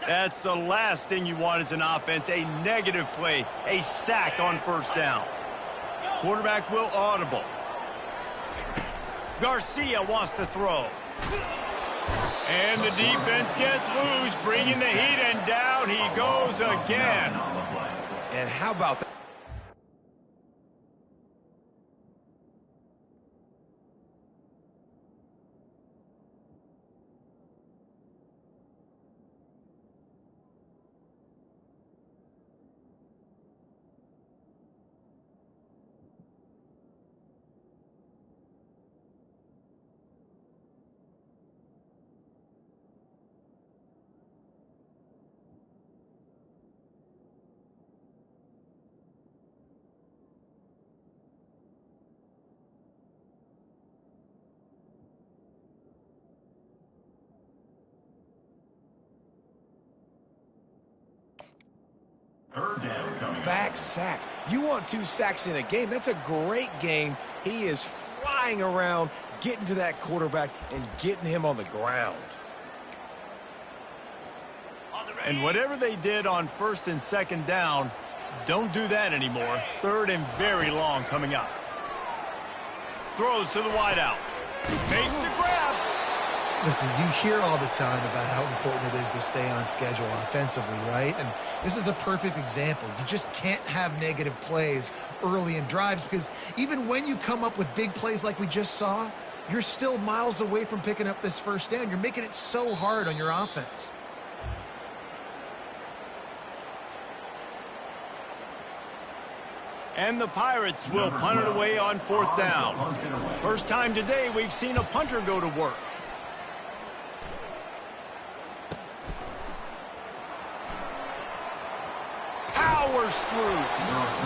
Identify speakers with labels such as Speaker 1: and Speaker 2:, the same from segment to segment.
Speaker 1: That's the last thing you want as an offense, a negative play, a sack on first down. Quarterback will audible. Garcia wants to throw. And the defense gets loose, bringing the heat, and down he goes again.
Speaker 2: And how about that? Back sacked. You want 2 sacks in a game. That's a great game. He is flying around, getting to that quarterback and getting him on the ground.
Speaker 1: And whatever they did on first and second down, don't do that anymore. Third and very long coming up. Throws to the wideout. Makes the grab.
Speaker 3: Listen, you hear all the time about how important it is to stay on schedule offensively, right? And this is a perfect example. You just can't have negative plays early in drives because even when you come up with big plays like we just saw, you're still miles away from picking up this first down. You're making it so hard on your offense.
Speaker 1: And the Pirates will punt it away on fourth down. First time today we've seen a punter go to work. Powers through.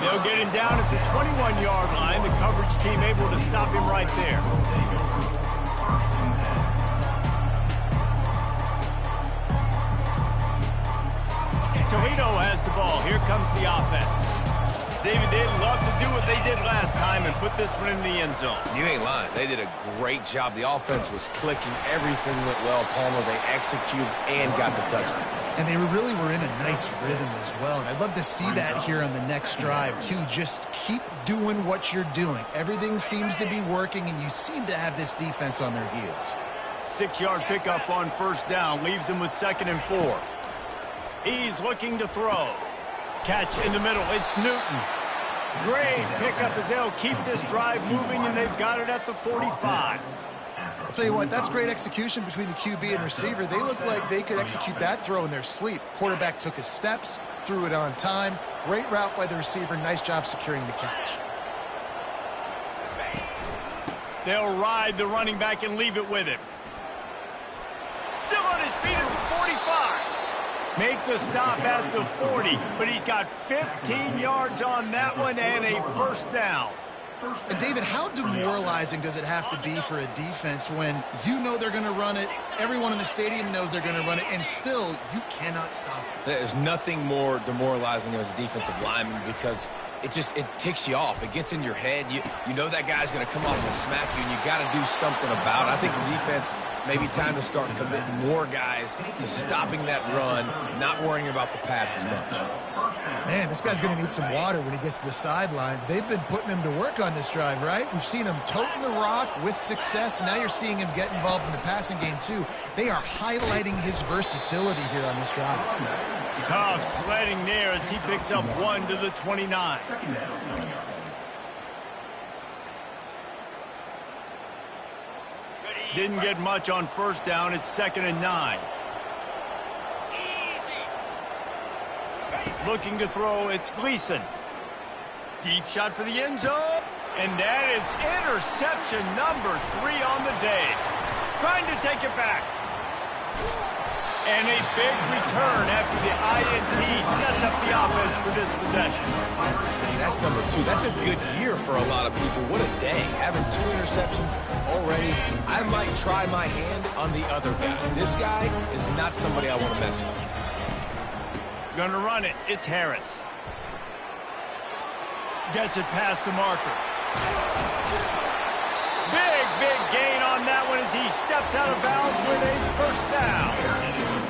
Speaker 1: They'll get him down at the 21-yard line. The coverage team able to stop him right there. Toledo has the ball. Here comes the offense. David, they'd love to do what they did last time and put this one in the end zone.
Speaker 2: You ain't lying. They did a great job. The offense was clicking. Everything went well. Palmer, they executed and got the touchdown.
Speaker 3: And they really were in a nice rhythm as well. And I'd love to see that here on the next drive, too. Just keep doing what you're doing. Everything seems to be working, and you seem to have this defense on their heels.
Speaker 1: 6-yard pickup on first down. Leaves them with 2nd and 4. He's looking to throw. Catch in the middle. It's Newton. Great pickup as they'll keep this drive moving, and they've got it at the 45.
Speaker 3: I'll tell you what, that's great execution between the QB and receiver. They look like they could execute that throw in their sleep. Quarterback took his steps, threw it on time. Great route by the receiver. Nice job securing the catch.
Speaker 1: They'll ride the running back and leave it with him. Still on his feet at the 45. Make the stop at the 40, but he's got 15 yards on that one and a first down.
Speaker 3: And David, how demoralizing does it have to be for a defense when you know they're going to run it, everyone in the stadium knows they're going to run it, and still you cannot stop it?
Speaker 2: There's nothing more demoralizing as a defensive lineman because it ticks you off. It gets in your head. You know that guy's going to come off and smack you, and you got to do something about it. I think the defense maybe time to start committing more guys to stopping that run, not worrying about the pass as much.
Speaker 3: Man, this guy's going to need some water when he gets to the sidelines. They've been putting him to work on this drive, right? We've seen him toting the rock with success. Now you're seeing him get involved in the passing game, too. They are highlighting his versatility here on this drive.
Speaker 1: Tough sledding there as he picks up 1 to the 29. Didn't get much on first down. It's 2nd and 9. Looking to throw, it's Gleason. Deep shot for the end zone. And that is interception number 3 on the day. Trying to take it back. And a big return after the INT sets up the offense for this possession.
Speaker 2: That's number 2. That's a good year for a lot of people. What a day. Having 2 interceptions already. I might try my hand on the other guy. This guy is not somebody I want to mess with.
Speaker 1: Gonna run it. It's Harris. Gets it past the marker. Big gain on that one as he steps out of bounds with a first down.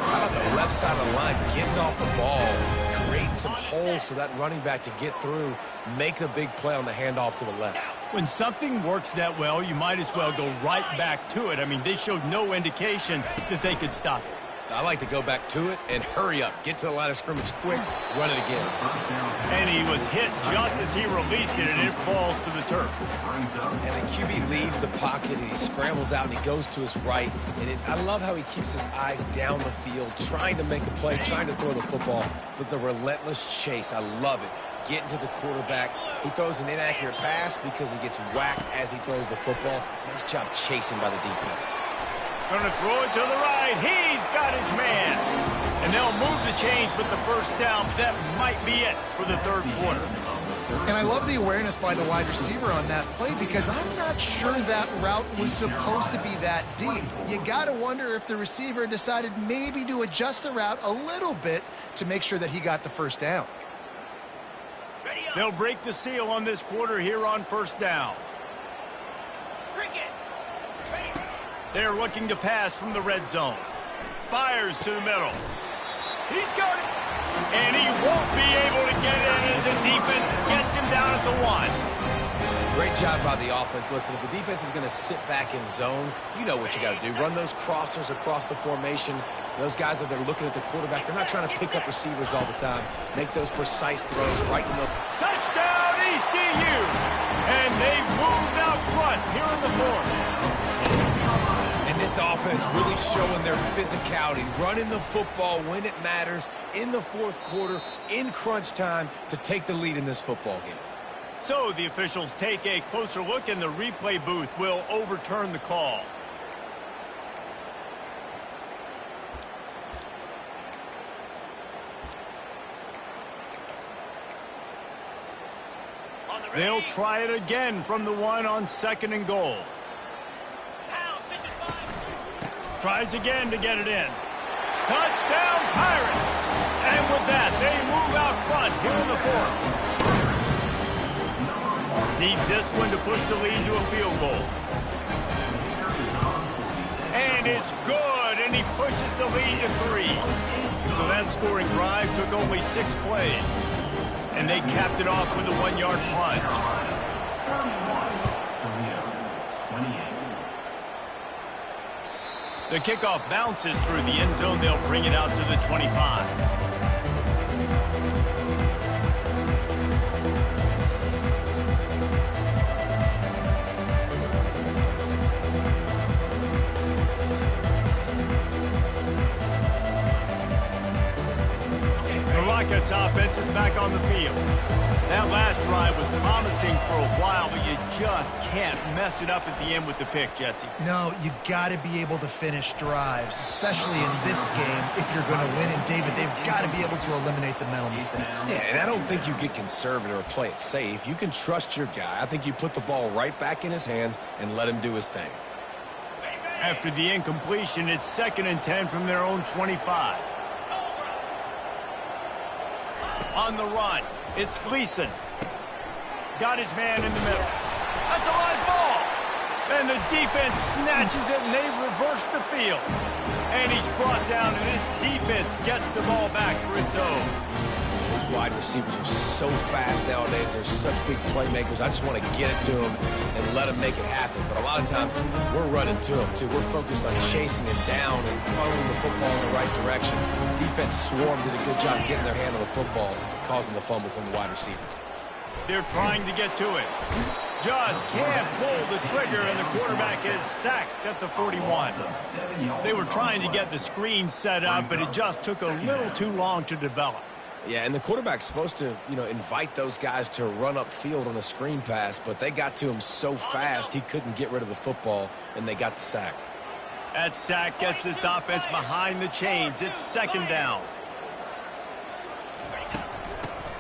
Speaker 2: How about the left side of the line, getting off the ball, creating some holes for that running back to get through, make a big play on the handoff to the left.
Speaker 1: When something works that well, you might as well go right back to it. I mean, they showed no indication that they could stop it.
Speaker 2: I like to go back to it and hurry up. Get to the line of scrimmage quick, run it again.
Speaker 1: And he was hit just as he released it, and it falls to the turf.
Speaker 2: And the QB leaves the pocket, and he scrambles out, and he goes to his right. And I love how he keeps his eyes down the field, trying to make a play, trying to throw the football, but the relentless chase. I love it. Getting to the quarterback. He throws an inaccurate pass because he gets whacked as he throws the football. Nice job chasing by the defense.
Speaker 1: Going to throw it to the right. He's got his man. And they'll move the chains with the first down. That might be it for the third quarter.
Speaker 3: And I love the awareness by the wide receiver on that play because I'm not sure that route was supposed to be that deep. You got to wonder if the receiver decided maybe to adjust the route a little bit to make sure that he got the first down.
Speaker 1: They'll break the seal on this quarter here on first down. They're looking to pass from the red zone. Fires to the middle. He's got it. And he won't be able to get in as the defense gets him down at the 1.
Speaker 2: Great job by the offense. Listen, if the defense is going to sit back in zone, you know what you got to do. Run those crossers across the formation. Those guys that they're looking at the quarterback, they're not trying to pick up receivers all the time. Make those precise throws right in the...
Speaker 1: Touchdown, ECU! And they've moved out front here in the fourth.
Speaker 2: And this offense really showing their physicality, running the football when it matters in the fourth quarter, in crunch time, to take the lead in this football game.
Speaker 1: So the officials take a closer look, and the replay booth will overturn the call. They'll try it again from the 1 on 2nd and goal. Tries again to get it in. Touchdown, Pirates! And with that, they move out front here in the fourth. Needs this one to push the lead to a field goal. And it's good, and he pushes the lead to 3. So that scoring drive took only 6 plays. And they capped it off with a 1-yard plunge. The kickoff bounces through the end zone. They'll bring it out to the 25. The Rockets offense is back on the field. That last drive was promising for a while, but you just can't mess it up at the end with the pick, Jesse.
Speaker 3: No, you got to be able to finish drives, especially in this game if you're going to win. And, David, they've got to be able to eliminate the mental mistakes.
Speaker 2: Yeah, and I don't think you get conservative or play it safe. You can trust your guy. I think you put the ball right back in his hands and let him do his thing.
Speaker 1: After the incompletion, it's 2nd and 10 from their own 25. On the run, it's Gleason. Got his man in the middle. That's a live ball. And the defense snatches it, and they reverse the field. And he's brought down, and his defense gets the ball back for its own.
Speaker 2: These wide receivers are so fast nowadays. They're such big playmakers. I just want to get it to them and let them make it happen. But a lot of times, we're running to them, too. We're focused on chasing him down and funneling the football in the right direction. Defense swarm did a good job getting their hand on the football, causing the fumble from the wide receiver.
Speaker 1: They're trying to get to it. Just can't pull the trigger, and the quarterback is sacked at the 41. They were trying to get the screen set up, but it just took a little too long to develop.
Speaker 2: Yeah, and the quarterback's supposed to, invite those guys to run upfield on a screen pass, but they got to him so fast he couldn't get rid of the football, and they got the sack.
Speaker 1: That sack gets this offense behind the chains. It's 2nd down.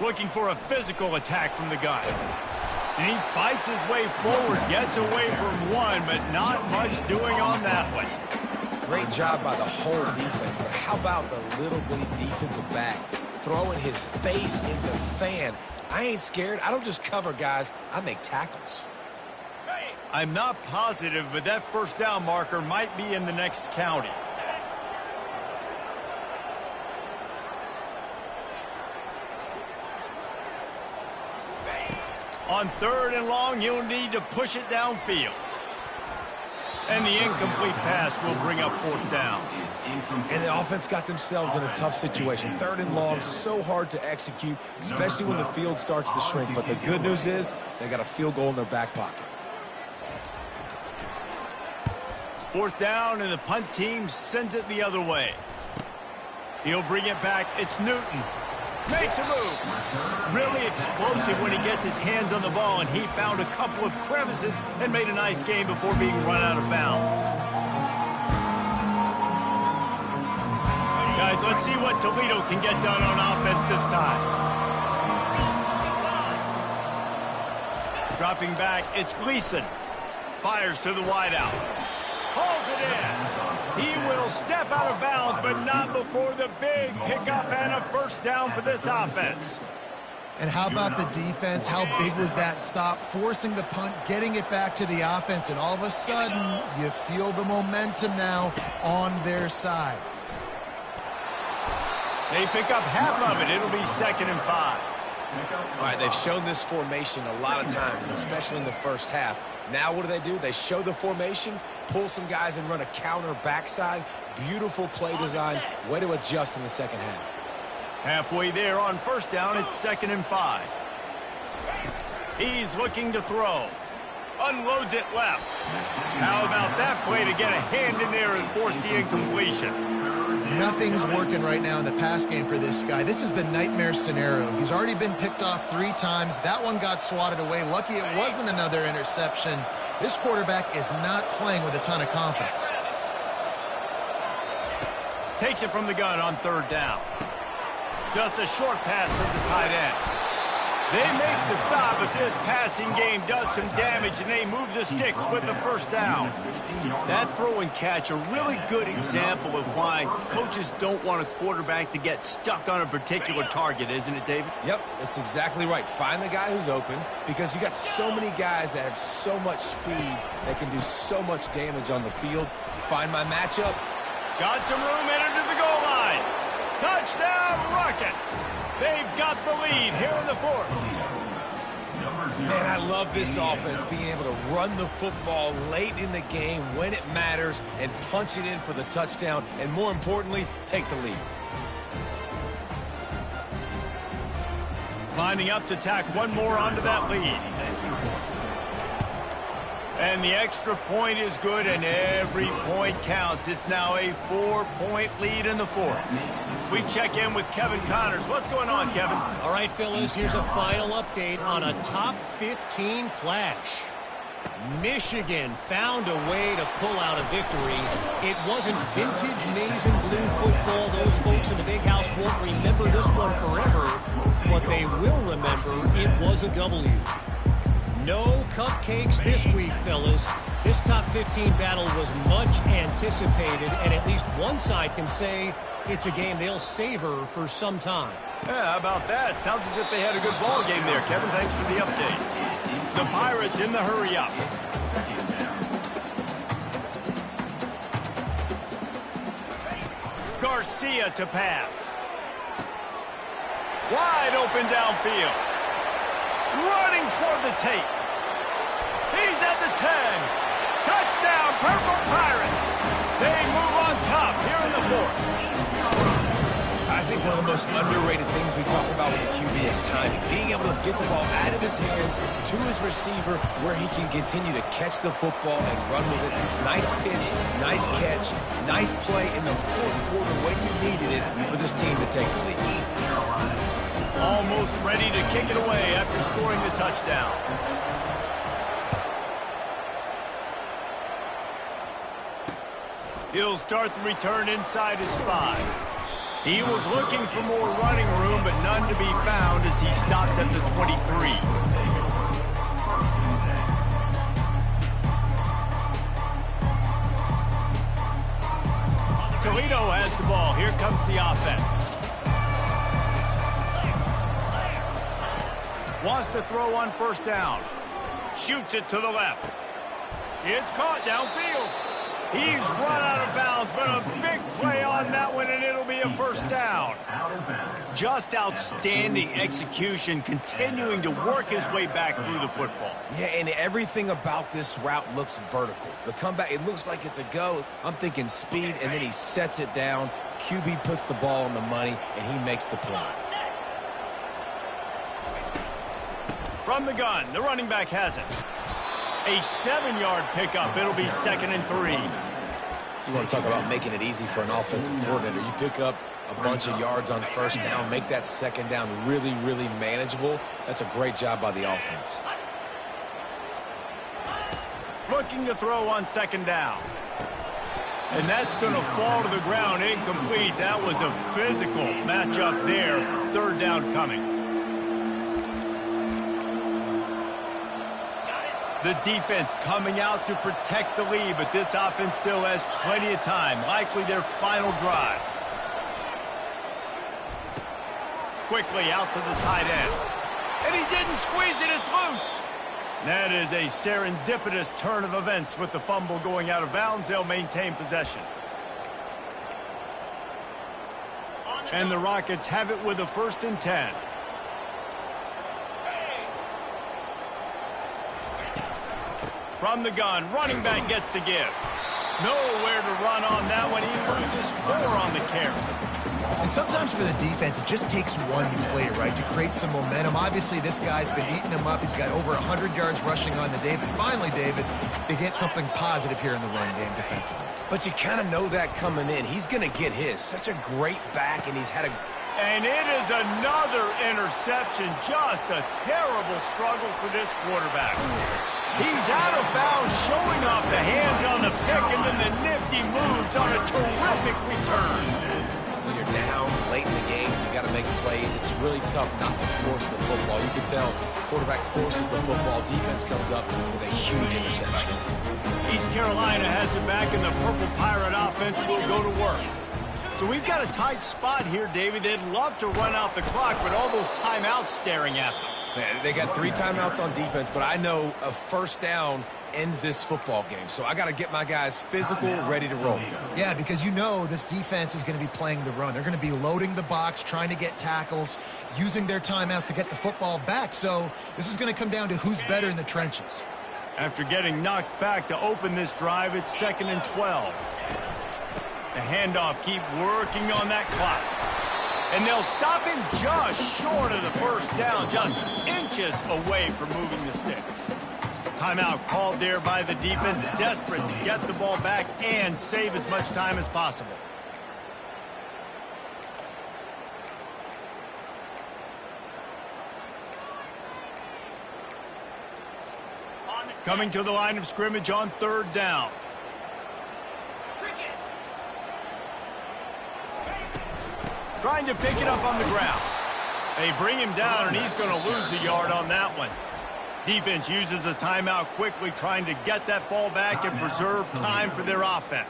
Speaker 1: Looking for a physical attack from the gun. And he fights his way forward, gets away from one, but not much doing on that one.
Speaker 2: Great job by the whole defense, but how about the little bitty defensive back throwing his face in the fan? I ain't scared. I don't just cover guys. I make tackles.
Speaker 1: I'm not positive, but that first down marker might be in the next county. On 3rd and long, he'll need to push it downfield. And the incomplete pass will bring up 4th down.
Speaker 2: And the offense got themselves in a tough situation. 3rd and long, so hard to execute, especially when the field starts to shrink. But the good news is they got a field goal in their back pocket.
Speaker 1: 4th down, and the punt team sends it the other way. He'll bring it back. It's Newton. Makes a move. Really explosive when he gets his hands on the ball, and he found a couple of crevices and made a nice game before being run out of bounds. Guys, let's see what Toledo can get done on offense this time. Dropping back, it's Gleason. Fires to the wideout. Hauls it in. He will step out of bounds, but not before the big pickup and a 1st down for this offense.
Speaker 3: And how about the defense? How big was that stop? Forcing the punt, getting it back to the offense, and all of a sudden, you feel the momentum now on their side.
Speaker 2: They pick up half of it. It'll be 2nd and 5. All right, they've shown this formation a lot of times, especially in the first half. Now what do? They show the formation, pull some guys and run a counter backside. Beautiful play design. Way to adjust in the second half.
Speaker 1: Halfway there on 1st down, it's 2nd and 5. He's looking to throw. Unloads it left. How about that play to get a hand in there and force the incompletion?
Speaker 3: Nothing's working right now in the pass game for this guy. This is the nightmare scenario. He's already been picked off 3 times. That one got swatted away. Lucky it wasn't another interception. This quarterback is not playing with a ton of confidence.
Speaker 1: Takes it from the gun on 3rd down. Just a short pass to the tight end. They make the stop, but this passing game does some damage, and they move the sticks with the 1st down. That throw and catch, a really good example of why coaches don't want a quarterback to get stuck on a particular target, isn't it, David?
Speaker 2: Yep, that's exactly right. Find the guy who's open, because you got so many guys that have so much speed that can do so much damage on the field. Find my matchup.
Speaker 1: Got some room, entered to the goal line. Touchdown, Rockets! They've got the lead here in the 4th.
Speaker 2: Man, I love this offense, being able to run the football late in the game when it matters and punch it in for the touchdown, and more importantly, take the lead.
Speaker 1: Lining up to tack one more onto that lead. And the extra point is good, and every point counts. It's now a 4-point lead in the 4th. We check in with Kevin Connors. What's going on, Kevin?
Speaker 4: All right, fellas, here's a final update on a top 15 clash. Michigan found a way to pull out a victory. It wasn't vintage maize and blue football. Those folks in the big house won't remember this one forever, but they will remember it was a W. No cupcakes this week, fellas. This top 15 battle was much anticipated, and at least one side can say it's a game they'll savor for some time.
Speaker 1: Yeah, how about that? Sounds as if they had a good ball game there, Kevin. Thanks for the update. The Pirates in the hurry-up. Garcia to pass. Wide open downfield. Running toward the tape. He's at the 10. Touchdown, Purple Pirates. They move on top here in the 4th.
Speaker 2: I think one of the most underrated things we talk about with the QB is timing. Being able to get the ball out of his hands to his receiver where he can continue to catch the football and run with it. Nice pitch, nice catch, nice play in the 4th quarter when you needed it for this team to take the lead.
Speaker 1: Almost ready to kick it away after scoring the touchdown. He'll start the return inside his 5. He was looking for more running room, but none to be found as he stopped at the 23. Toledo has the ball. Here comes the offense. Wants to throw on 1st down. Shoots it to the left. It's caught downfield. He's run out of bounds, but a big play on that one, and it'll be a first down. Just outstanding execution, continuing to work his way back through the football.
Speaker 2: Yeah, and everything about this route looks vertical. The comeback, it looks like it's a go. I'm thinking speed, and then he sets it down. QB puts the ball on the money, and he makes the play.
Speaker 1: From the gun, the running back has it. A 7-yard pickup. It'll be 2nd and 3.
Speaker 2: You want to talk about making it easy for an offensive coordinator. You pick up a bunch of yards on first down, make that second down really, really manageable. That's a great job by the offense.
Speaker 1: Looking to throw on 2nd down. And that's going to fall to the ground incomplete. That was a physical matchup there. 3rd down coming. The defense coming out to protect the lead, but this offense still has plenty of time. Likely their final drive. Quickly out to the tight end. And he didn't squeeze it. It's loose. That is a serendipitous turn of events with the fumble going out of bounds. They'll maintain possession. And the Rockets have it with a 1st and 10. From the gun, running back gets to give. Nowhere to run on that one. He loses 4 on the carry.
Speaker 3: And sometimes for the defense, it just takes one play, right, to create some momentum. Obviously, this guy's been eating him up. He's got over 100 yards rushing on the day. But finally, David, they get something positive here in the run game defensively.
Speaker 2: But you kind of know that coming in. He's going to get his. Such a great back, and he's had a...
Speaker 1: And it is another interception. Just a terrible struggle for this quarterback. He's out of bounds, showing off the hands on the pick, and then the nifty moves on a terrific return.
Speaker 2: When you're down late in the game, you got to make plays. It's really tough not to force the football. You can tell quarterback forces the football. Defense comes up with a huge interception.
Speaker 1: East Carolina has it back, and the Purple Pirate offense will go to work. So we've got a tight spot here, David. They'd love to run out the clock, but all those timeouts staring at them.
Speaker 2: They got 3 timeouts on defense, but I know a first down ends this football game. So I got to get my guys physical, ready to roll.
Speaker 3: Yeah, because you know this defense is going to be playing the run. They're going to be loading the box, trying to get tackles, using their timeouts to get the football back. So this is going to come down to who's better in the trenches.
Speaker 1: After getting knocked back to open this drive, it's 2nd and 12. The handoff, keep working on that clock. And they'll stop him just short of the first down, just inches away from moving the sticks. Timeout called there by the defense, desperate to get the ball back and save as much time as possible. Coming to the line of scrimmage on 3rd down. Trying to pick it up on the ground. They bring him down, and he's going to lose a yard on that one. Defense uses a timeout quickly, trying to get that ball back and preserve time for their offense.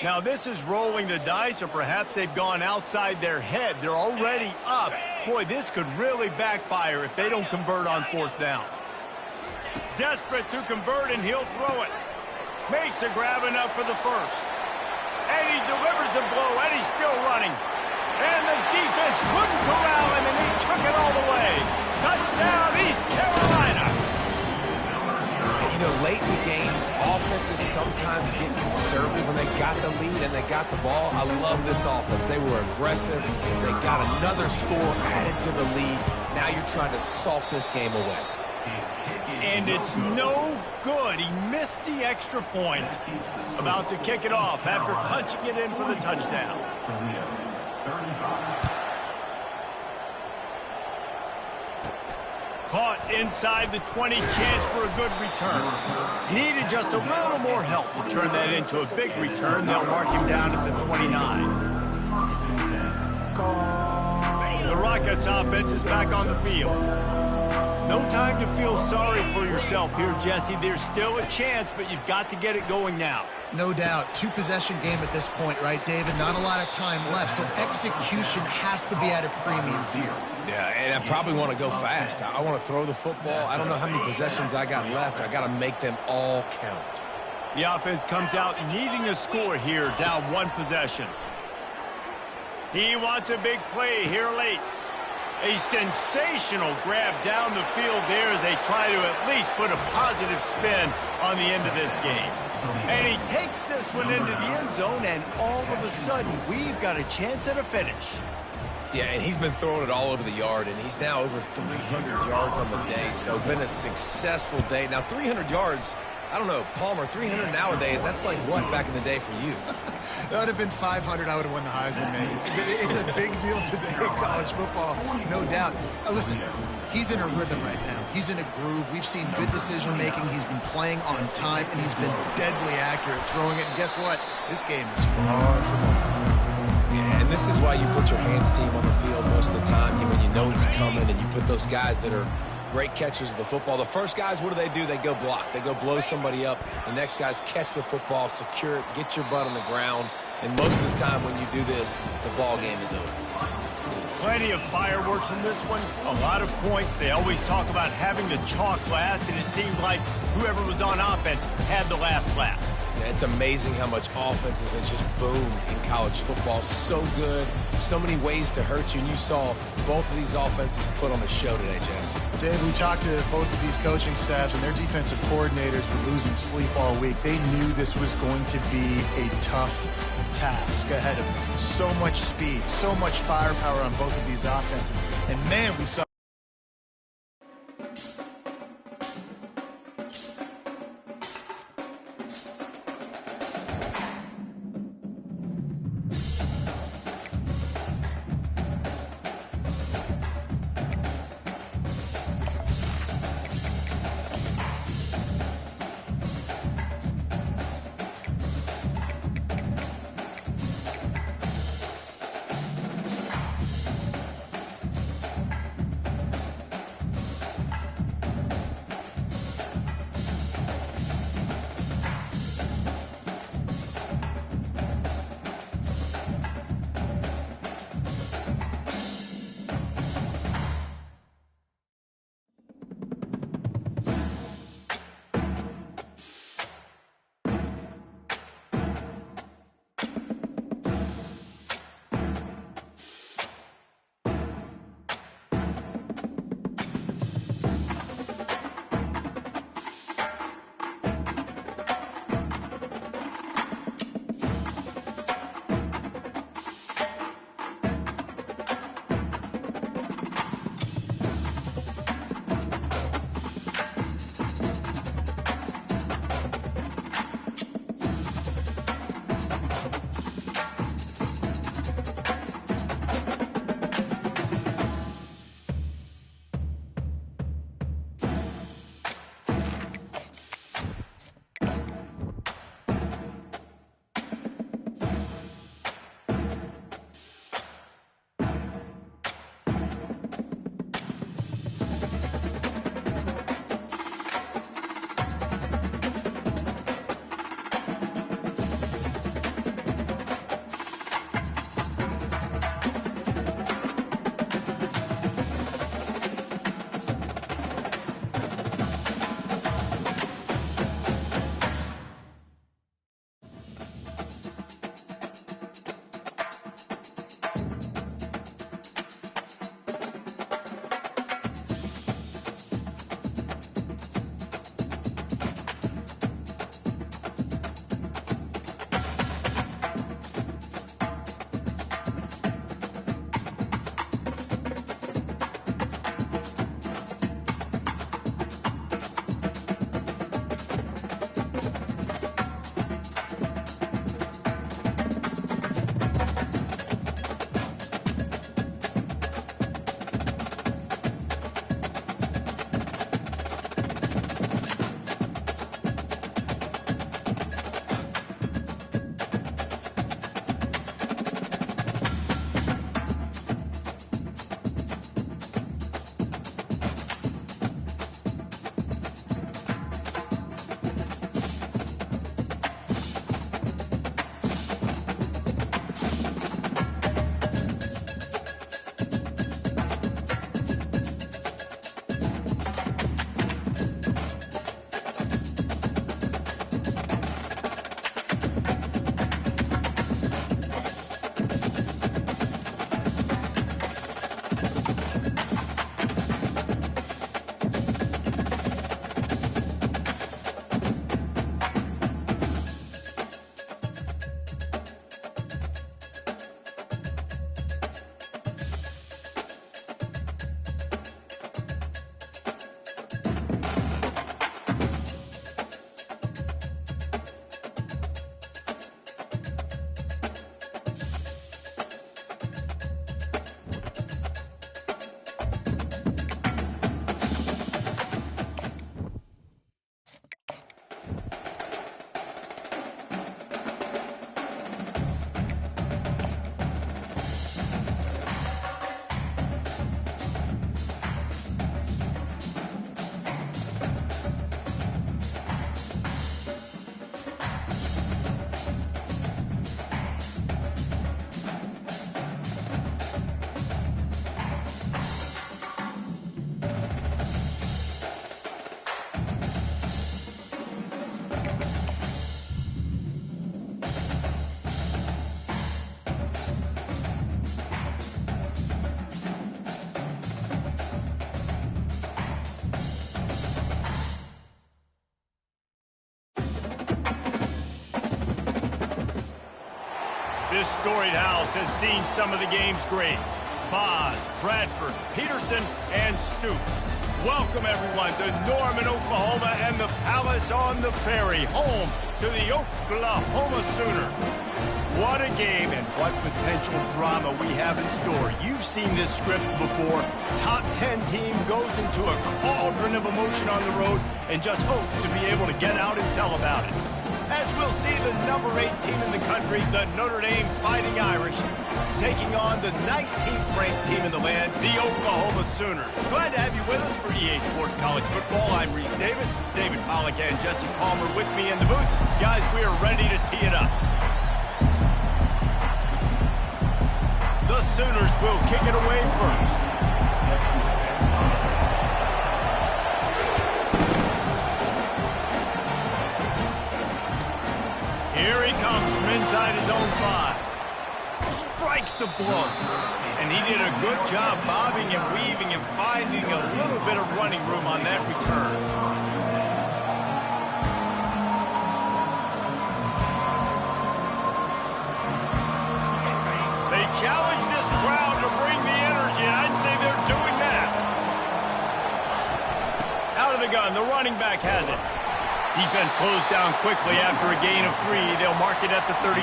Speaker 1: Now, this is rolling the dice, or perhaps they've gone outside their head. They're already up. Boy, this could really backfire if they don't convert on 4th down. Desperate to convert, and he'll throw it. Makes a grab enough for the first. And he delivers the blow, and he's still running. And the defense couldn't corral him, and he took it all the way. Touchdown, East Carolina.
Speaker 2: You know, late in the games, offenses sometimes get conservative when they got the lead and they got the ball. I love this offense. They were aggressive. They got another score added to the lead. Now you're trying to salt this game away.
Speaker 1: And it's no good. He missed the extra point. About to kick it off after punching it in for the touchdown. Caught inside the 20, chance for a good return. Needed just a little more help to turn that into a big return. They'll mark him down at the 29. The Rockets offense is back on the field. No time to feel sorry for yourself here, Jesse. There's still a chance, but you've got to get it going now.
Speaker 3: No doubt. Two-possession game at this point, right, David? Not a lot of time left, so execution has to be at a premium here.
Speaker 2: Yeah, and I probably want to go fast. I want to throw the football. I don't know how many possessions I got left. I got to make them all count.
Speaker 1: The offense comes out needing a score here, down one possession. He wants a big play here late. A sensational grab down the field there as they try to at least put a positive spin on the end of this game. And he takes this one into the end zone, and all of a sudden, we've got a chance at a finish.
Speaker 2: Yeah, and he's been throwing it all over the yard, and he's now over 300 yards on the day. So it's been a successful day. Now, 300 yards, I don't know, Palmer, 300 nowadays, that's like what back in the day for you?
Speaker 3: That would have been 500. I would have won the Heisman, maybe. It's a big deal today in college football, no doubt. Listen, he's in a rhythm right now. He's in a groove. We've seen good decision-making. He's been playing on time, and he's been deadly accurate throwing it. And guess what? This game is far from over.
Speaker 2: Yeah, and this is why you put your hands team on the field most of the time when you know it's coming, and you put those guys that are great catchers of the football. The first guys, what do? They go block. They go blow somebody up. The next guys catch the football, secure it, get your butt on the ground. And most of the time when you do this, the ball game is over.
Speaker 1: Plenty of fireworks in this one. A lot of points. They always talk about having the chalk last, and it seemed like whoever was on offense had the last laugh.
Speaker 2: Yeah, it's amazing how much offense has just boomed in college football. So good. So many ways to hurt you. And you saw both of these offenses put on the show today, Jess.
Speaker 3: Dave, we talked to both of these coaching staffs, and their defensive coordinators were losing sleep all week. They knew this was going to be a tough task ahead of them. So much speed, so much firepower on both of these offenses. And, man, we saw
Speaker 1: This storied house has seen some of the game's greats. Boz, Bradford, Peterson, and Stoops. Welcome, everyone, to Norman, Oklahoma, and the Palace on the Prairie, home to the Oklahoma Sooners. What a game and what potential drama we have in store. You've seen this script before. Top 10 team goes into a cauldron of emotion on the road and just hopes to be able to get out and tell about it. As we'll see the number 8 team in the country, the Notre Dame Fighting Irish, taking on the 19th ranked team in the land, the Oklahoma Sooners. Glad to have you with us for EA Sports College Football. I'm Reese Davis, David Pollack and Jesse Palmer with me in the booth. Guys, we are ready to tee it up. The Sooners will kick it away first. Here he comes from inside his own 5. Strikes the blow. And he did a good job bobbing and weaving and finding a little bit of running room on that return. They challenge this crowd to bring the energy, and I'd say they're doing that. Out of the gun, the running back has it. Defense closed down quickly after a gain of 3. They'll mark it at the 32.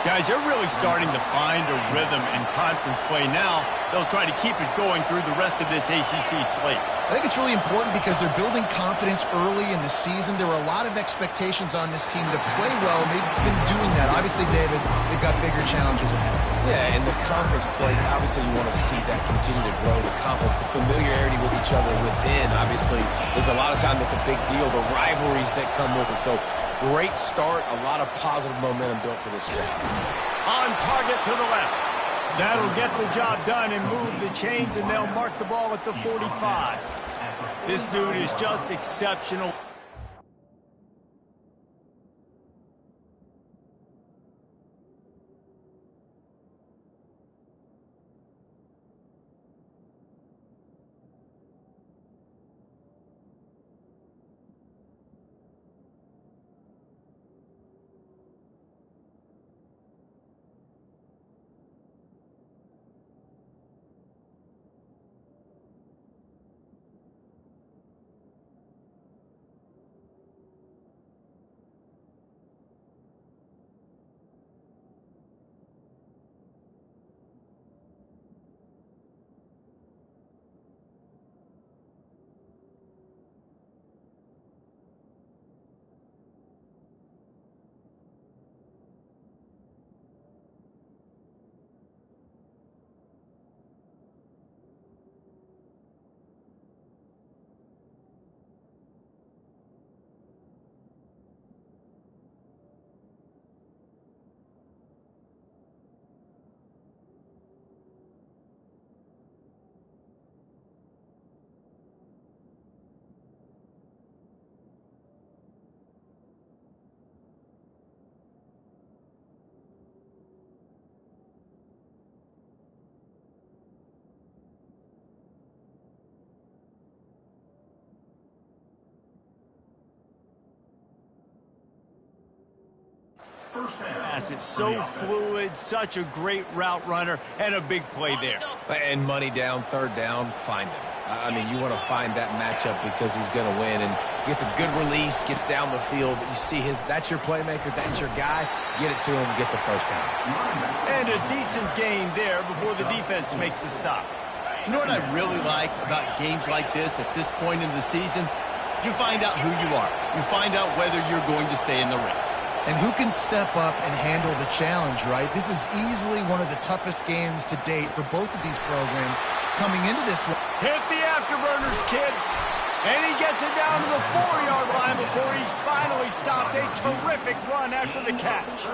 Speaker 1: Guys, they're really starting to find a rhythm in conference play now. They'll try to keep it going through the rest of this ACC slate.
Speaker 3: I think it's really important because they're building confidence early in the season. There were a lot of expectations on this team to play well, and they've been doing that. Obviously, David, they've got bigger challenges ahead.
Speaker 2: Yeah, in the conference play, obviously you want to see that continue to grow, the confidence, the familiarity with each other within. Obviously, there's a lot of time that's a big deal, the rivalries that come with it. So, great start, a lot of positive momentum built for this game.
Speaker 1: On target to the left. That'll get the job done and move the chains, and they'll mark the ball at the 45. This dude is just exceptional. It's so fluid, such a great route runner, and a big play there.
Speaker 2: And money down, third down, find him. I mean, you want to find that matchup because he's going to win and gets a good release, gets down the field. You see that's your playmaker, that's your guy. Get it to him, get the first down.
Speaker 1: And a decent gain there before the defense makes the stop.
Speaker 5: You know what I really like about games like this at this point in the season? You find out who you are. You find out whether you're going to stay in the race.
Speaker 3: And who can step up and handle the challenge, right? This is easily one of the toughest games to date for both of these programs coming into this one.
Speaker 1: Hit the afterburners, kid. And he gets it down to the 4-yard line before he's finally stopped. A terrific run after the catch.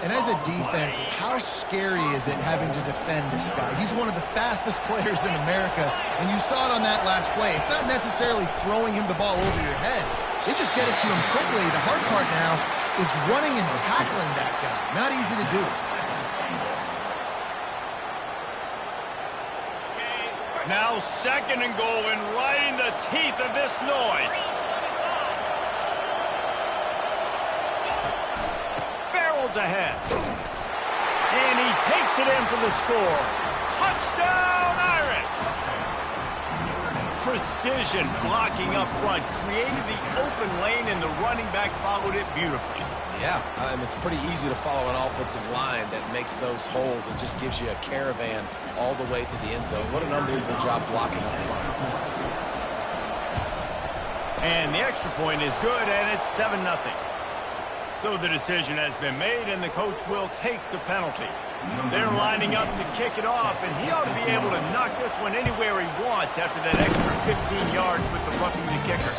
Speaker 3: And as a defense, how scary is it having to defend this guy? He's one of the fastest players in America, and you saw it on that last play. It's not necessarily throwing him the ball over your head. They just get it to him quickly. The hard part now is running and tackling that guy. Not easy to do.
Speaker 1: Now 2nd and goal, and right in the teeth of this noise. Barrels ahead. And he takes it in for the score. Touchdown, Irish! Precision blocking up front created the open lane, and the running back followed it beautifully.
Speaker 2: Yeah, it's pretty easy to follow an offensive line that makes those holes and just gives you a caravan all the way to the end zone. What an unbelievable job blocking up front.
Speaker 1: And the extra point is good, and it's 7-0. So the decision has been made, and the coach will take the penalty. They're lining up to kick it off, and he ought to be able to knock this one anywhere he wants after that extra 15 yards with the roughing the kicker.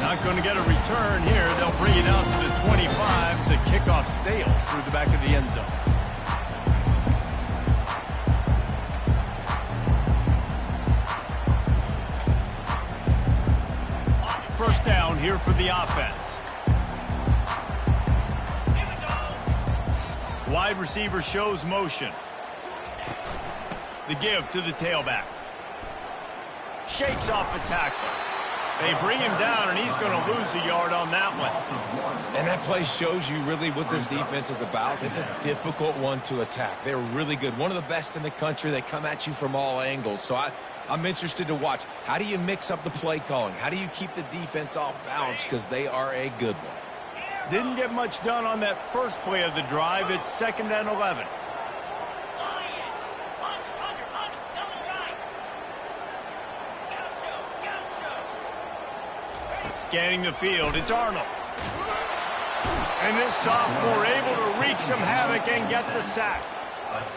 Speaker 1: Not going to get a return here. They'll bring it out to the 25 as the kickoff sails through the back of the end zone. First down here for the offense. Wide receiver shows motion. The give to the tailback. Shakes off the tackler. They bring him down, and he's going to lose a yard on that one.
Speaker 2: And that play shows you really what this defense is about. It's a difficult one to attack. They're really good. One of the best in the country. They come at you from all angles. So I'm interested to watch. How do you mix up the play calling? How do you keep the defense off balance? Because they are a good one.
Speaker 1: Didn't get much done on that first play of the drive. It's 2nd and 11. Scanning the field, it's Arnold. And this sophomore able to wreak some havoc and get the sack.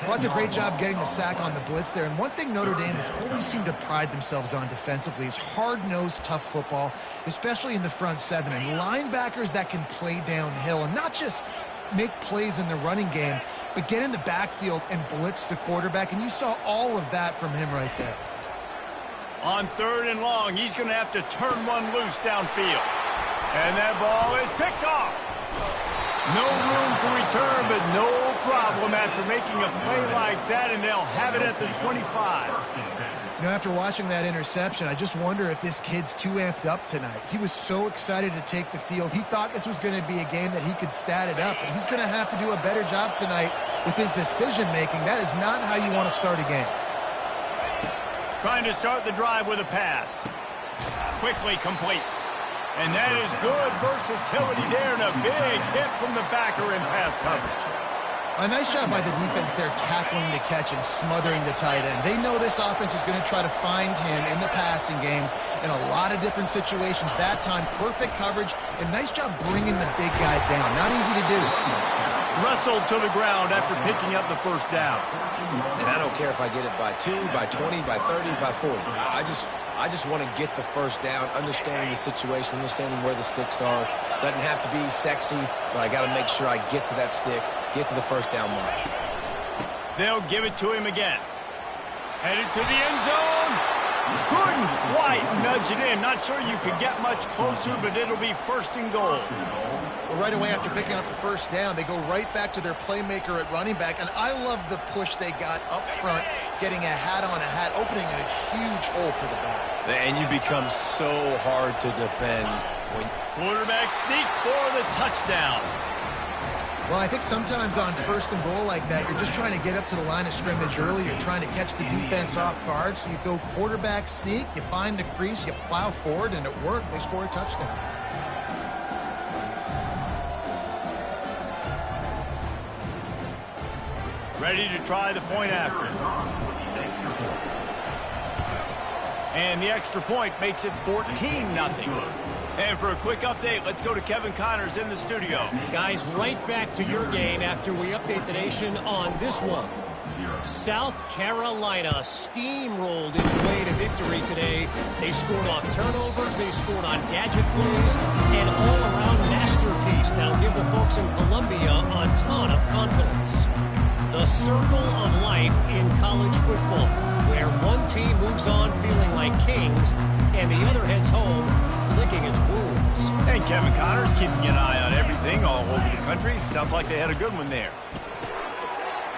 Speaker 3: Well, that's a great job getting the sack on the blitz there. And one thing Notre Dame has always seemed to pride themselves on defensively is hard-nosed, tough football, especially in the front seven. And linebackers that can play downhill and not just make plays in the running game, but get in the backfield and blitz the quarterback. And you saw all of that from him right there.
Speaker 1: On 3rd and long, he's going to have to turn one loose downfield. And that ball is picked off. No room for return, but no problem after making a play like that, and they'll have it at the 25.
Speaker 3: You know, after watching that interception, I just wonder if this kid's too amped up tonight. He was so excited to take the field. He thought this was going to be a game that he could stat it up, but he's going to have to do a better job tonight with his decision-making. That is not how you want to start a game.
Speaker 1: Trying to start the drive with a pass. Quickly complete. And that is good versatility there, and a big hit from the backer in pass coverage.
Speaker 3: A nice job by the defense there tackling the catch and smothering the tight end. They know this offense is going to try to find him in the passing game in a lot of different situations. That time, perfect coverage, and nice job bringing the big guy down. Not easy to do.
Speaker 1: Wrestled to the ground after picking up the first down.
Speaker 2: And I don't care if I get it by 2, by 20, by 30, by 40. I just want to get the first down, understanding the situation, understanding where the sticks are. Doesn't have to be sexy, but I got to make sure I get to that stick, get to the first down mark.
Speaker 1: They'll give it to him again. Headed to the end zone. Couldn't quite nudge it in. Not sure you could get much closer, but it'll be 1st and goal.
Speaker 3: Well, right away after picking up the first down, they go right back to their playmaker at running back. And I love the push they got up front, getting a hat on a hat, opening a huge hole for the back.
Speaker 2: And you become so hard to defend.
Speaker 1: Quarterback sneak for the touchdown.
Speaker 3: Well, I think sometimes on 1st and goal like that, you're just trying to get up to the line of scrimmage early. You're trying to catch the defense off guard. So you go quarterback sneak, you find the crease, you plow forward, and it worked. They score a touchdown.
Speaker 1: Ready to try the point after. And the extra point makes it 14-0. And for a quick update, let's go to Kevin Connors in the studio.
Speaker 4: Guys, right back to your game after we update the nation on this one. South Carolina steamrolled its way to victory today. They scored off turnovers, they scored on gadget plays, an all-around masterpiece. Now give the folks in Columbia a ton of confidence. The circle of life in college football, where one team moves on feeling like kings and the other heads home licking its wounds.
Speaker 1: And Kevin Connors keeping an eye on everything all over the country. Sounds like they had a good one there.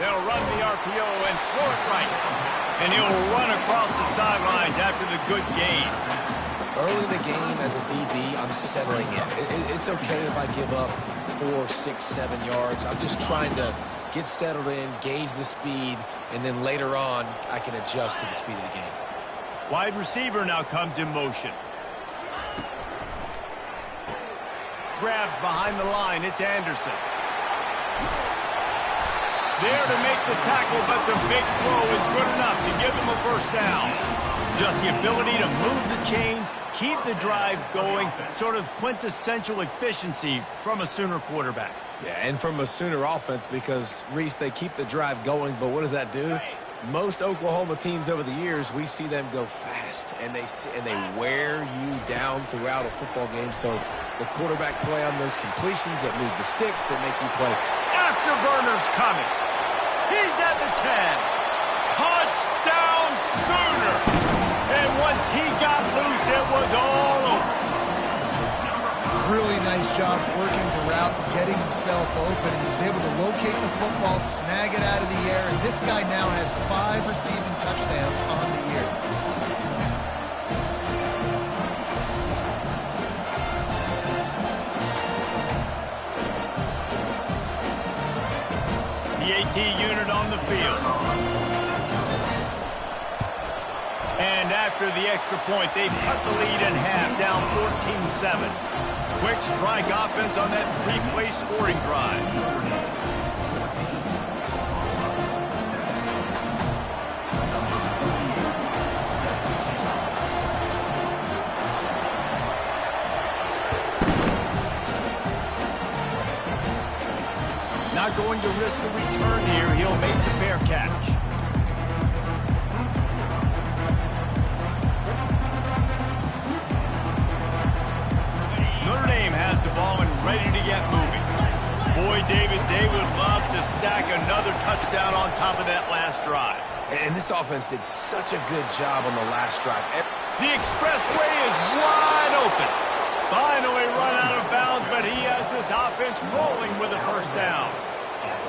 Speaker 1: They'll run the RPO and throw it right. And he'll run across the sidelines after the good gain.
Speaker 2: Early in the game as a DB, I'm settling in. It's okay if I give up 4, 6, 7 yards. I'm just trying to get settled in, gauge the speed, and then later on, I can adjust to the speed of the game.
Speaker 1: Wide receiver now comes in motion. Grabbed behind the line, it's Anderson. There to make the tackle, but the big throw is good enough to give them a first down. Just the ability to move the chains, keep the drive going, sort of quintessential efficiency from a Sooner quarterback.
Speaker 2: Yeah, and from a Sooner offense because, Reese, they keep the drive going, but what does that do? Most Oklahoma teams over the years, we see them go fast, and they wear you down throughout a football game. So the quarterback play on those completions that move the sticks, that make you play.
Speaker 1: Afterburner's coming. He's at the 10. Touchdown Sooner. And once he got loose, it was all over.
Speaker 3: Really nice job working the route, getting himself open, and he was able to locate the football, snag it out of the air, and this guy now has 5 receiving touchdowns on the year.
Speaker 1: The AT unit on the field. And after the extra point, they've cut the lead in half, down 14-7. Quick strike offense on that 3-play scoring drive. Not going to risk a return here. He'll make the fair catch. Notre Dame has the ball and ready to get moving. Boy, David, they would love to stack another touchdown on top of that last drive.
Speaker 2: And this offense did such a good job on the last drive.
Speaker 1: The expressway is wide open. Finally run out of bounds, but he has this offense rolling with a first down.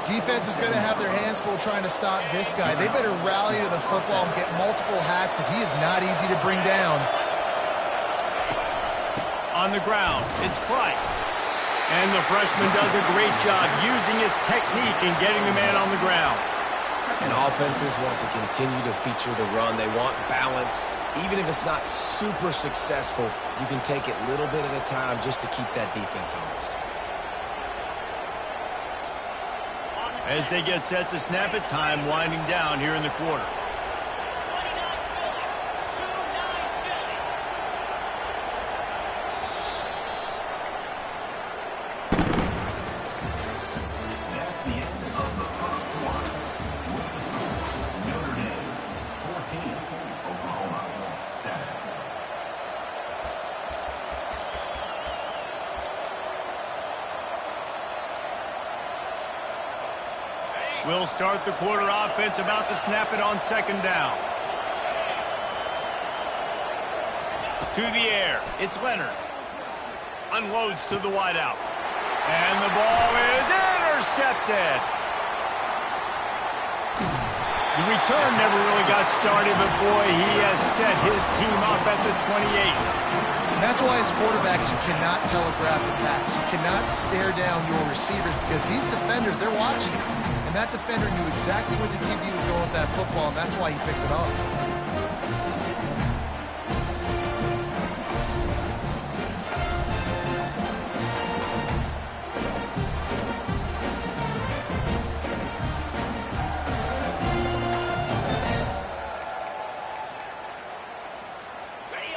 Speaker 3: Defense is going to have their hands full trying to stop this guy. They better rally to the football and get multiple hats because he is not easy to bring down.
Speaker 1: On the ground, it's Price. And the freshman does a great job using his technique and getting the man on the ground.
Speaker 2: And offenses want to continue to feature the run. They want balance. Even if it's not super successful, you can take it little bit at a time just to keep that defense honest.
Speaker 1: As they get set to snap it, time winding down here in the quarter. We'll start the quarter offense, about to snap it on second down. To the air, it's Leonard. Unloads to the wideout. And the ball is intercepted. The return never really got started, but boy, he has set his team up at the 28.
Speaker 3: And that's why as quarterbacks, you cannot telegraph the pass. You cannot stare down your receivers because these defenders, they're watching you. And that defender knew exactly where the QB was going with that football, and that's why he picked it up.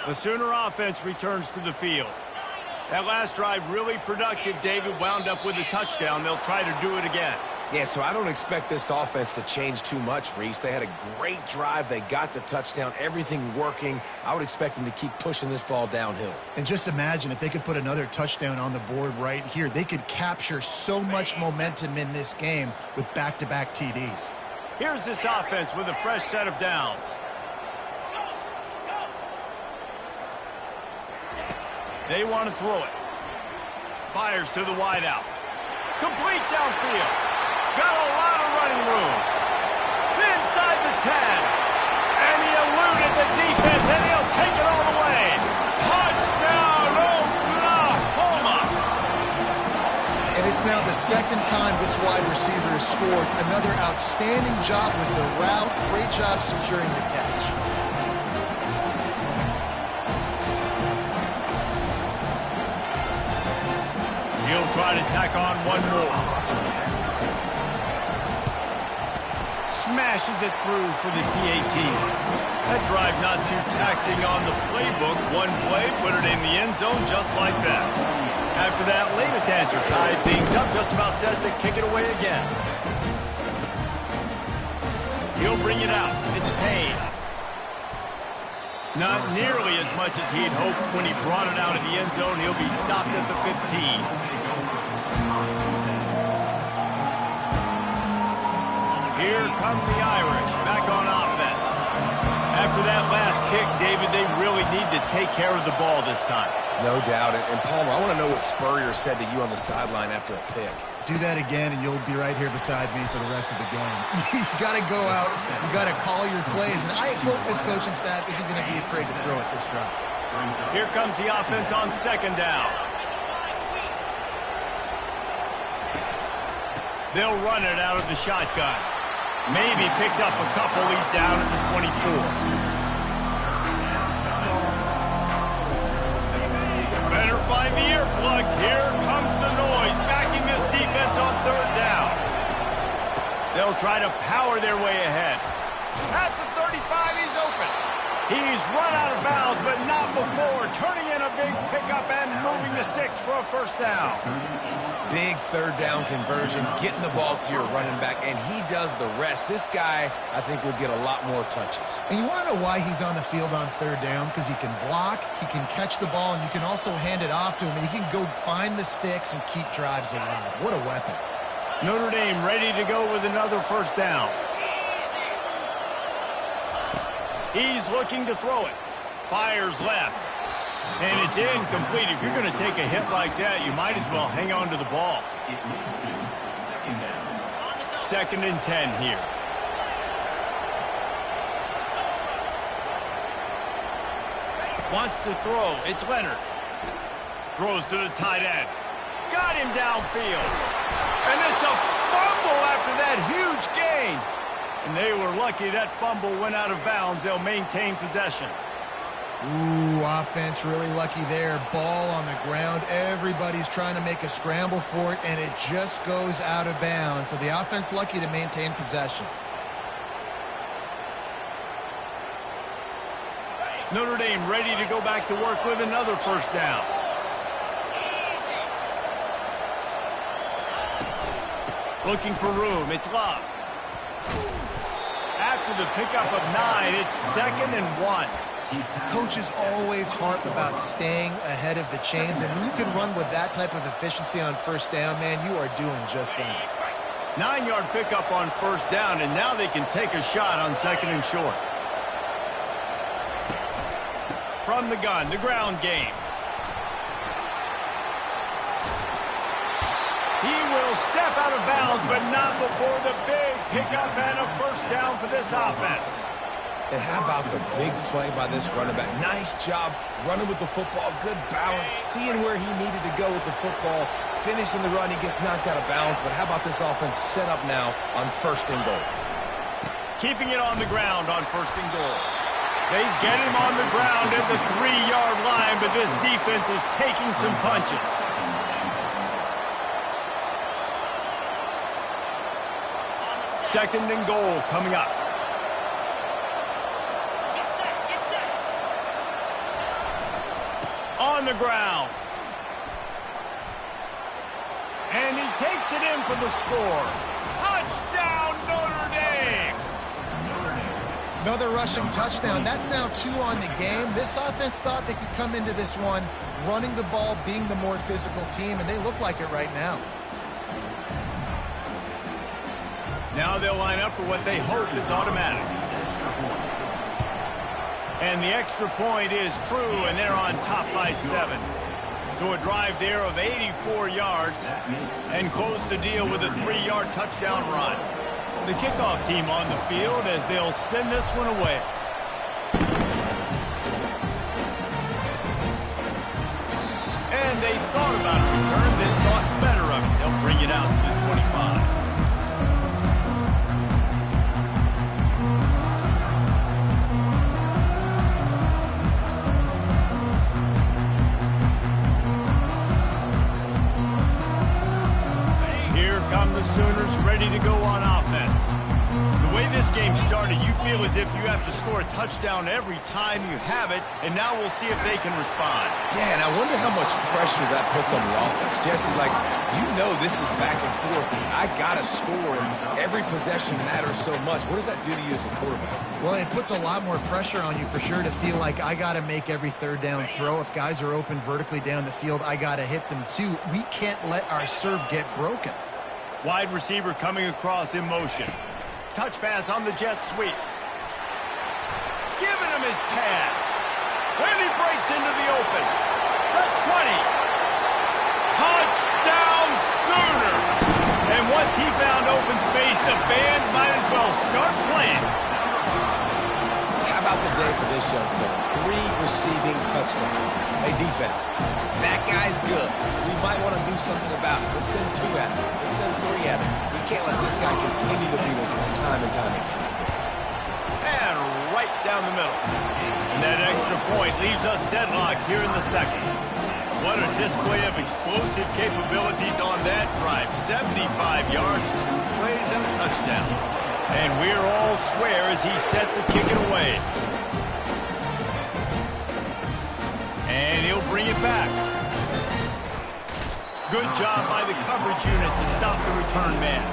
Speaker 1: The Sooner offense returns to the field. That last drive really productive. David wound up with a touchdown. They'll try to do it again.
Speaker 2: Yeah, so I don't expect this offense to change too much, Reese. They had a great drive. They got the touchdown, everything working. I would expect them to keep pushing this ball downhill.
Speaker 3: And just imagine if they could put another touchdown on the board right here. They could capture so much momentum in this game with back-to-back TDs.
Speaker 1: Here's this offense with a fresh set of downs. They want to throw it. Fires to the wideout. Complete downfield. Got a lot of running room. Inside the 10. And he eluded the defense, and he'll take it all the way. Touchdown, Oklahoma.
Speaker 3: And It's now the second time this wide receiver has scored. Another outstanding job with the route. Great job securing the catch.
Speaker 1: He'll try to tack on one more. Smashes it through for the PAT. That drive not too taxing on the playbook. One play, put it in the end zone just like that. After that latest answer tied things up, just about set to kick it away again. He'll bring it out. It's Payne. Not nearly as much as he'd hoped when he brought it out of the end zone. He'll be stopped at the 15. Here come the Irish, back on offense. After that last pick, David, they really need to take care of the ball this time.
Speaker 2: No doubt. And Palmer, I want to know what Spurrier said to you on the sideline after a pick.
Speaker 3: Do that again, and you'll be right here beside me for the rest of the game. You got to go out. You got to call your plays, and I hope this coaching staff isn't going to be afraid to throw it this drive.
Speaker 1: Here comes the offense on second down. They'll run it out of the shotgun. Maybe picked up a couple. He's down at the 24. Better find the earplugs. Here comes the noise, backing this defense on third down. They'll try to power their way ahead. At the 35, he's open. He's run out of bounds, but not before. Turning in a big pickup and moving the sticks for a first down.
Speaker 2: Big third down conversion, getting the ball to your running back, and he does the rest. This guy, I think, will get a lot more touches.
Speaker 3: And you want to know why he's on the field on third down? Because he can block, he can catch the ball, and you can also hand it off to him. And he can go find the sticks and keep drives alive. What a weapon.
Speaker 1: Notre Dame ready to go with another first down. He's looking to throw it. Fires left. And it's incomplete. If you're going to take a hit like that, you might as well hang on to the ball. Second and 10 here. Wants to throw. It's Leonard. Throws to the tight end. Got him downfield. And it's a fumble after that huge gain. And they were lucky that fumble went out of bounds. They'll maintain possession.
Speaker 3: Ooh, offense really lucky there. Ball on the ground. Everybody's trying to make a scramble for it, and it just goes out of bounds. So the offense lucky to maintain possession.
Speaker 1: Notre Dame ready to go back to work with another first down. Looking for room. It's Love. After the pickup of 9, it's 2nd and 1.
Speaker 3: Coaches always harp about staying ahead of the chains, and when you can run with that type of efficiency on first down, man, you are doing just that.
Speaker 1: 9-yard pickup on first down, and now they can take a shot on 2nd and short. From the gun, the ground game. He will step out of bounds, but not before the big pickup and a first down for this offense.
Speaker 2: And how about the big play by this running back? Nice job running with the football, good balance, seeing where he needed to go with the football, finishing the run. He gets knocked out of bounds, but how about this offense set up now on 1st and goal?
Speaker 1: Keeping it on the ground on 1st and goal. They get him on the ground at the 3-yard line, but this defense is taking some punches. Second and goal coming up. On the ground. And he takes it in for the score. Touchdown, Notre Dame!
Speaker 3: Another rushing touchdown. That's now 2 on the game. This offense thought they could come into this one running the ball, being the more physical team, and they look like it right now.
Speaker 1: Now they'll line up for what they hope is automatic. And the extra point is true, and they're on top by 7. So a drive there of 84 yards and close the deal with a 3-yard touchdown run. The kickoff team on the field as they'll send this one away. And they thought about a return, then thought better of it. They'll bring come the Sooners, ready to go on offense. The way this game started, you feel as if you have to score a touchdown every time you have it, and now we'll see if they can respond.
Speaker 2: Yeah, and I wonder how much pressure that puts on the offense. Jesse, like, you know this is back and forth. I got to score, and every possession matters so much. What does that do to you as a quarterback?
Speaker 3: Well, it puts a lot more pressure on you for sure to feel like I got to make every third down throw. If guys are open vertically down the field, I got to hit them too. We can't let our serve get broken.
Speaker 1: Wide receiver coming across in motion. Touch pass on the jet sweep. Giving him his pads. And he breaks into the open. The 20. Touchdown Sooner. And once he found open space, the band might as well start playing.
Speaker 2: How about the day for this young fella? 3 receiving touchdowns. Hey, defense, that guy's good. We might want to do something about it. Let's send 2 at him. Let's send 3 at him. We can't let this guy continue to beat us time and time again.
Speaker 1: And right down the middle. And that extra point leaves us deadlocked here in the second. What a display of explosive capabilities on that drive. 75 yards, 2 plays, and a touchdown. And we're all square as he's set to kick it away. And he'll bring it back. Good job by the coverage unit to stop the return man.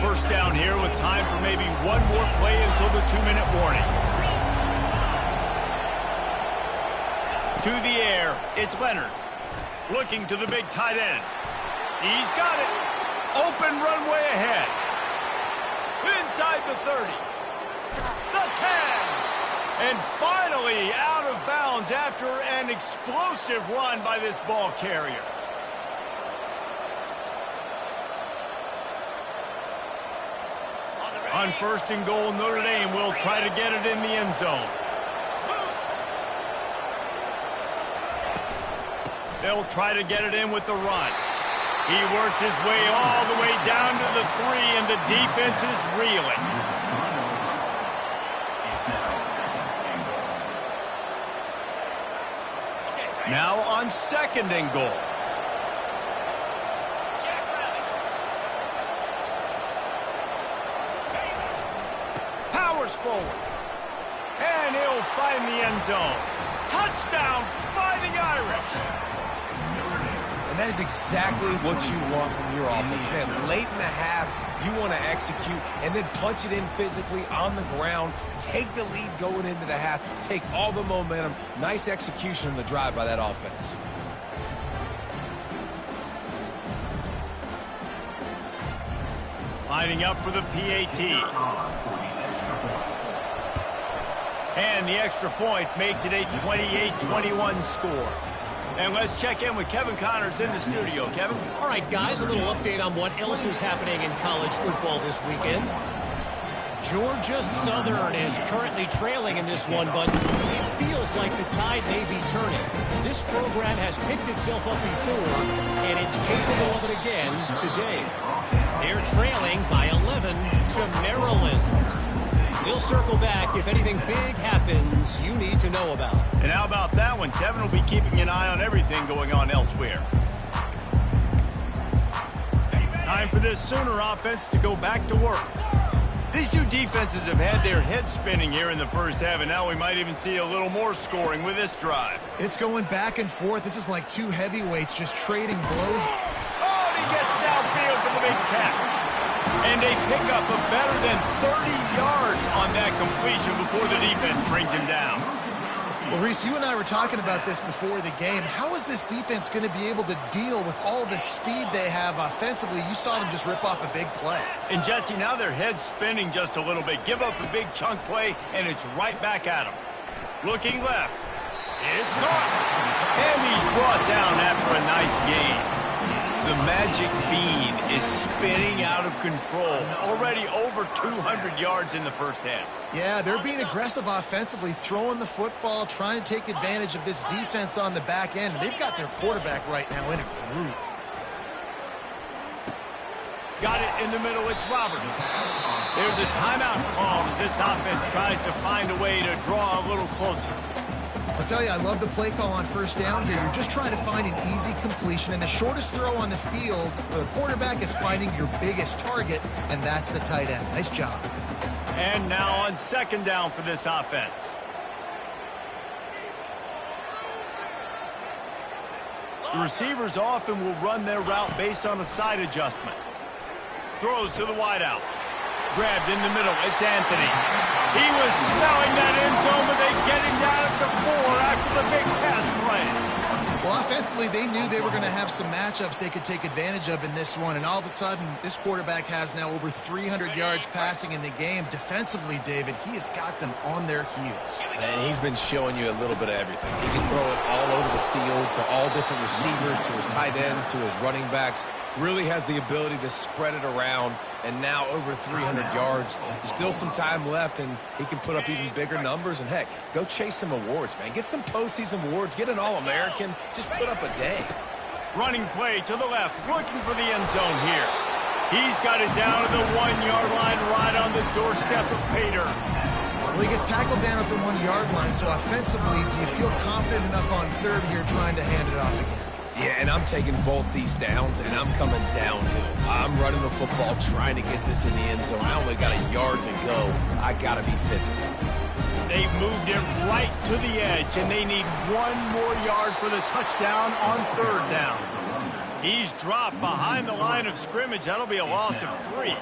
Speaker 1: First down here with time for maybe one more play until the 2-minute warning. To the air, it's Leonard. Looking to the big tight end. He's got it. Open runway ahead. Inside the 30. The 10. And finally out of bounds after an explosive run by this ball carrier. On 1st and goal, Notre Dame will try to get it in the end zone. They'll try to get it in with the run. He works his way all the way down to the 3, and the defense is reeling. Now on 2nd and goal. Powers forward. And he'll find the end zone. Touchdown, Fighting Irish.
Speaker 2: And that is exactly what you want from your offense. Man, late in the half, you want to execute and then punch it in physically on the ground. Take the lead going into the half. Take all the momentum. Nice execution on the drive by that offense.
Speaker 1: Lining up for the PAT. And the extra point makes it a 28-21 score. And let's check in with Kevin Connors in the studio. Kevin?
Speaker 4: All right, guys, a little update on what else is happening in college football this weekend. Georgia Southern is currently trailing in this one, but it feels like the tide may be turning. This program has picked itself up before, and it's capable of it again today. They're trailing by 11 to Maryland. We'll circle back if anything big happens you need to know about.
Speaker 1: And how about that one? Kevin will be keeping an eye on everything going on elsewhere. Time for this Sooner offense to go back to work. These two defenses have had their heads spinning here in the first half, and now we might even see a little more scoring with this drive.
Speaker 3: It's going back and forth. This is like 2 heavyweights just trading blows.
Speaker 1: Oh, and he gets downfield for the big catch. And they pick up a better than 30 yards on that completion before the defense brings him down.
Speaker 3: Well, Reese, you and I were talking about this before the game. How is this defense going to be able to deal with all the speed they have offensively? You saw them just rip off a big play.
Speaker 1: And, Jesse, now their head's spinning just a little bit. Give up a big chunk play, and it's right back at them. Looking left. It's caught. And he's brought down after a nice gain. The magic bean is spinning out of control. Already over 200 yards in the first half.
Speaker 3: Yeah, they're being aggressive offensively, throwing the football, trying to take advantage of this defense on the back end. They've got their quarterback right now in a groove.
Speaker 1: Got it in the middle. It's Roberts. There's a timeout called as this offense tries to find a way to draw a little closer.
Speaker 3: I'll tell you, I love the play call on first down here. You're just trying to find an easy completion, and the shortest throw on the field for the quarterback is finding your biggest target, and that's the tight end. Nice job.
Speaker 1: And now on second down for this offense. The receivers often will run their route based on a side adjustment. Throws to the wideout. Grabbed in the middle. It's Anthony. He was smelling that end zone, but they get him down at the 4 after the big pass play.
Speaker 3: Well, offensively, they knew they were going to have some matchups they could take advantage of in this one, and all of a sudden, this quarterback has now over 300 yards passing in the game. Defensively, David, he has got them on their heels.
Speaker 2: And he's been showing you a little bit of everything. He can throw it all over the field to all different receivers, to his tight ends, to his running backs. Really has the ability to spread it around, and now over 300 yards. Still some time left, and he can put up even bigger numbers. And, heck, go chase some awards, man. Get some postseason awards. Get an All-American. Just put up a day.
Speaker 1: Running play to the left, looking for the end zone here. He's got it down to the 1-yard line, right on the doorstep of Pater.
Speaker 3: Well, he gets tackled down at the 1-yard line, so offensively, do you feel confident enough on third here trying to hand it off again?
Speaker 2: Yeah, and I'm taking both these downs, and I'm coming downhill. I'm running the football, trying to get this in the end zone. I only got a yard to go. I got to be physical.
Speaker 1: They've moved it right to the edge, and they need 1 more yard for the touchdown on third down. He's dropped behind the line of scrimmage. That'll be a loss of 3.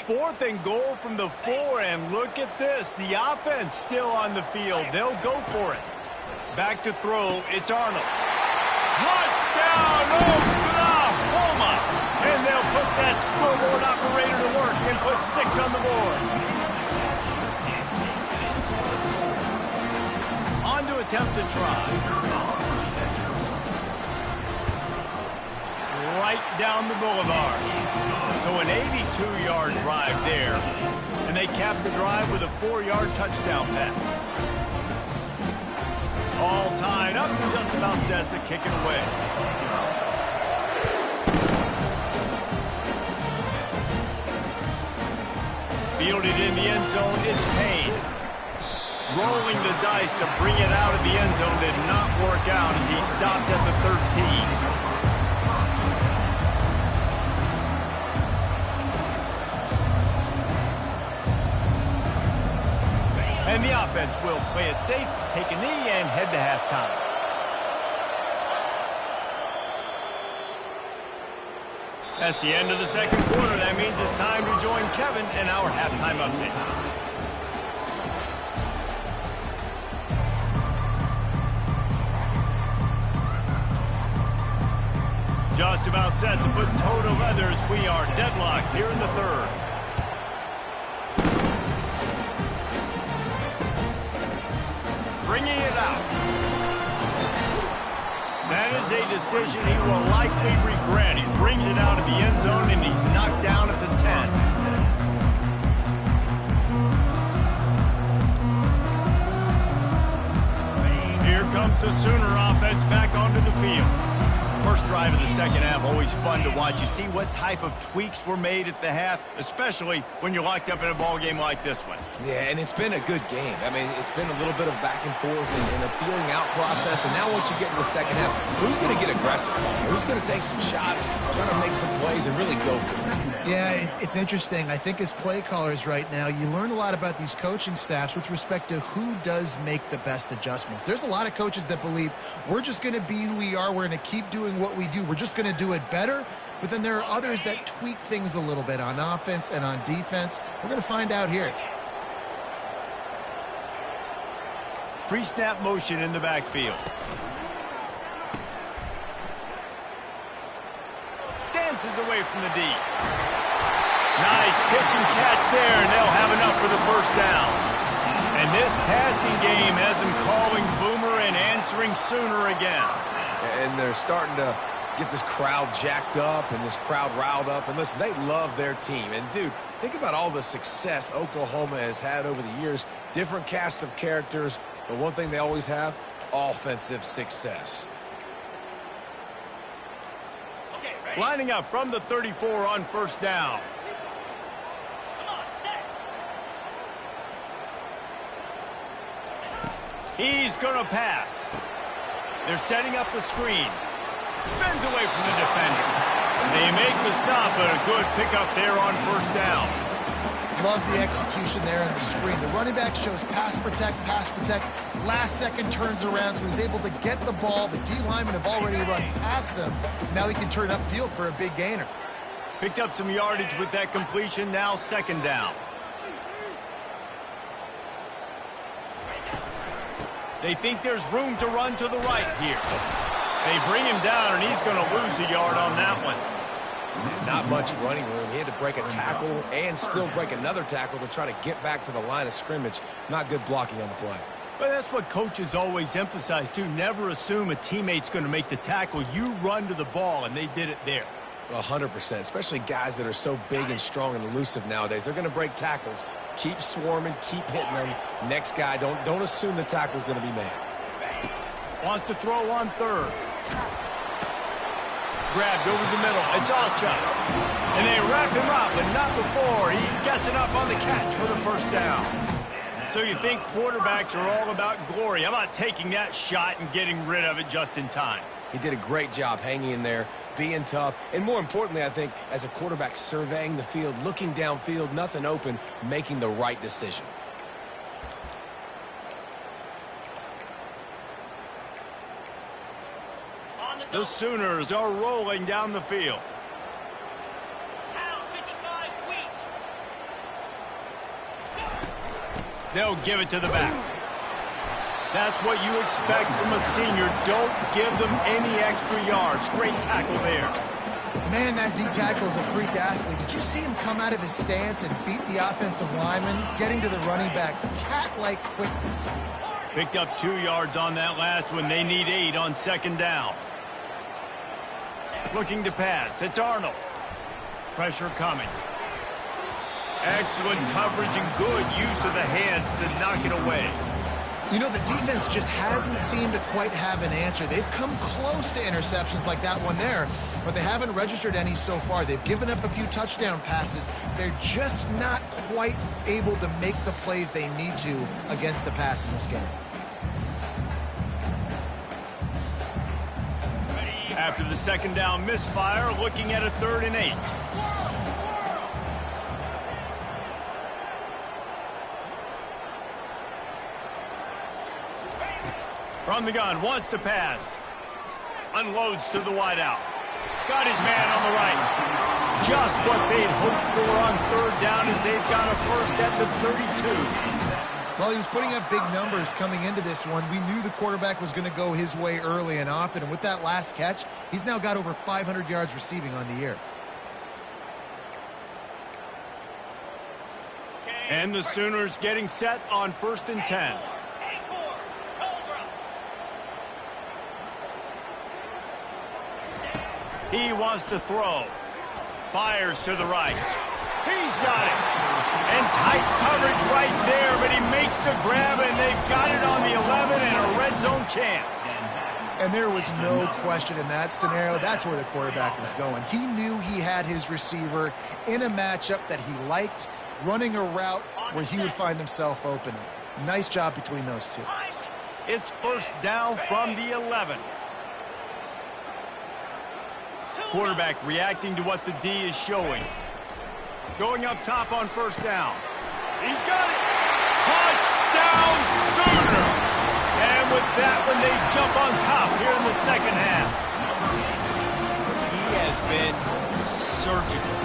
Speaker 1: Fourth and goal from the 4, and look at this. The offense still on the field. They'll go for it. Back to throw. It's Arnold. Touchdown, Oklahoma! And they'll put that scoreboard operator to work and put 6 on the board. On to attempt to try. Right down the boulevard. So an 82-yard drive there. And they cap the drive with a 4-yard touchdown pass. All tied up and just about set to kick it away. Fielded in the end zone, it's Payne. Rolling the dice to bring it out of the end zone did not work out as he stopped at the 13. And the offense will play it safe, take a knee, and head to halftime. That's the end of the second quarter. That means it's time to join Kevin in our halftime update. Just about set to put toe to leathers. We are deadlocked here in the third. Bringing it out. That is a decision he will likely regret. He brings it out of the end zone, and he's knocked down at the 10. Here comes the Sooner offense back onto the field. First drive of the second half, always fun to watch. You see what type of tweaks were made at the half, especially when you're locked up in a ball game like this one.
Speaker 2: Yeah, and it's been a good game. I mean, it's been a little bit of back and forth and a feeling out process. And now once you get in the second half, who's going to get aggressive? Who's going to take some shots, trying to make some plays and really go for it?
Speaker 3: Yeah, it's interesting. I think as play callers right now, you learn a lot about these coaching staffs with respect to who does make the best adjustments. There's a lot of coaches that believe we're just going to be who we are. We're going to keep doing what we do. We're just going to do it better. But then there are others that tweak things a little bit on offense and on defense. We're going to find out here.
Speaker 1: Pre-snap motion in the backfield. Dances away from the D. Nice pitch and catch there, and they'll have enough for the first down. And this passing game has them calling Boomer and answering Sooner again.
Speaker 2: And they're starting to get this crowd jacked up and this crowd riled up. And listen, they love their team. And, dude, think about all the success Oklahoma has had over the years. Different cast of characters, but one thing they always have, offensive success.
Speaker 1: Lining up from the 34 on first down. He's going to pass. They're setting up the screen. Spins away from the defender. They make the stop, but a good pickup there on first down.
Speaker 3: Love the execution there on the screen. The running back shows pass protect. Last second turns around, so he's able to get the ball. The D linemen have already run past him. Now he can turn upfield for a big gainer.
Speaker 1: Picked up some yardage with that completion. Now second down. They think there's room to run to the right here. They bring him down, and he's going to lose a yard on that one.
Speaker 2: Not much running room. He had to break a tackle and still break another tackle to try to get back to the line of scrimmage. Not good blocking on the play.
Speaker 1: But that's what coaches always emphasize, too. Never assume a teammate's going to make the tackle. You run to the ball, and they did it there.
Speaker 2: 100%, especially guys that are so big and strong and elusive nowadays. They're going to break tackles. Keep swarming, keep hitting them. Next guy, don't assume the tackle's going to be made.
Speaker 1: Wants to throw on third. Grabbed over the middle. It's Alcha. And they wrap him up, but not before he gets enough on the catch for the first down. So you think quarterbacks are all about glory. How about taking that shot and getting rid of it just in time?
Speaker 2: He did a great job hanging in there, being tough, and more importantly, I think, as a quarterback, surveying the field, looking downfield, nothing open, making the right decision.
Speaker 1: The Sooners are rolling down the field. They'll give it to the back. That's what you expect from a senior. Don't give them any extra yards. Great tackle there.
Speaker 3: Man, that D tackle is a freak athlete. Did you see him come out of his stance and beat the offensive lineman, getting to the running back? Cat-like quickness.
Speaker 1: Picked up 2 yards on that last one. They need 8 on second down. Looking to pass. It's Arnold. Pressure coming. Excellent coverage and good use of the hands to knock it away.
Speaker 3: You know, the defense just hasn't seemed to quite have an answer. They've come close to interceptions like that one there, but they haven't registered any so far. They've given up a few touchdown passes. They're just not quite able to make the plays they need to against the pass in this game.
Speaker 1: After the second down misfire, looking at a 3rd and 8. From the gun, wants to pass. Unloads to the wideout. Got his man on the right. Just what they'd hoped for on 3rd down as they've got a first at the 32.
Speaker 3: Well, he was putting up big numbers coming into this one. We knew the quarterback was going to go his way early and often, and with that last catch, he's now got over 500 yards receiving on the year.
Speaker 1: And the Sooners getting set on 1st and 10. He wants to throw. Fires to the right. He's got it. And tight coverage right there, but he makes the grab, and they've got it on the 11 and a red zone chance.
Speaker 3: And there was no question in that scenario. That's where the quarterback was going. He knew he had his receiver in a matchup that he liked, running a route where he would find himself open. Nice job between those two.
Speaker 1: It's first down from the 11. Quarterback reacting to what the D is showing. Going up top on first down. He's got it. Touchdown Sooners! And with that one, they jump on top here in the second half. He has been surgical.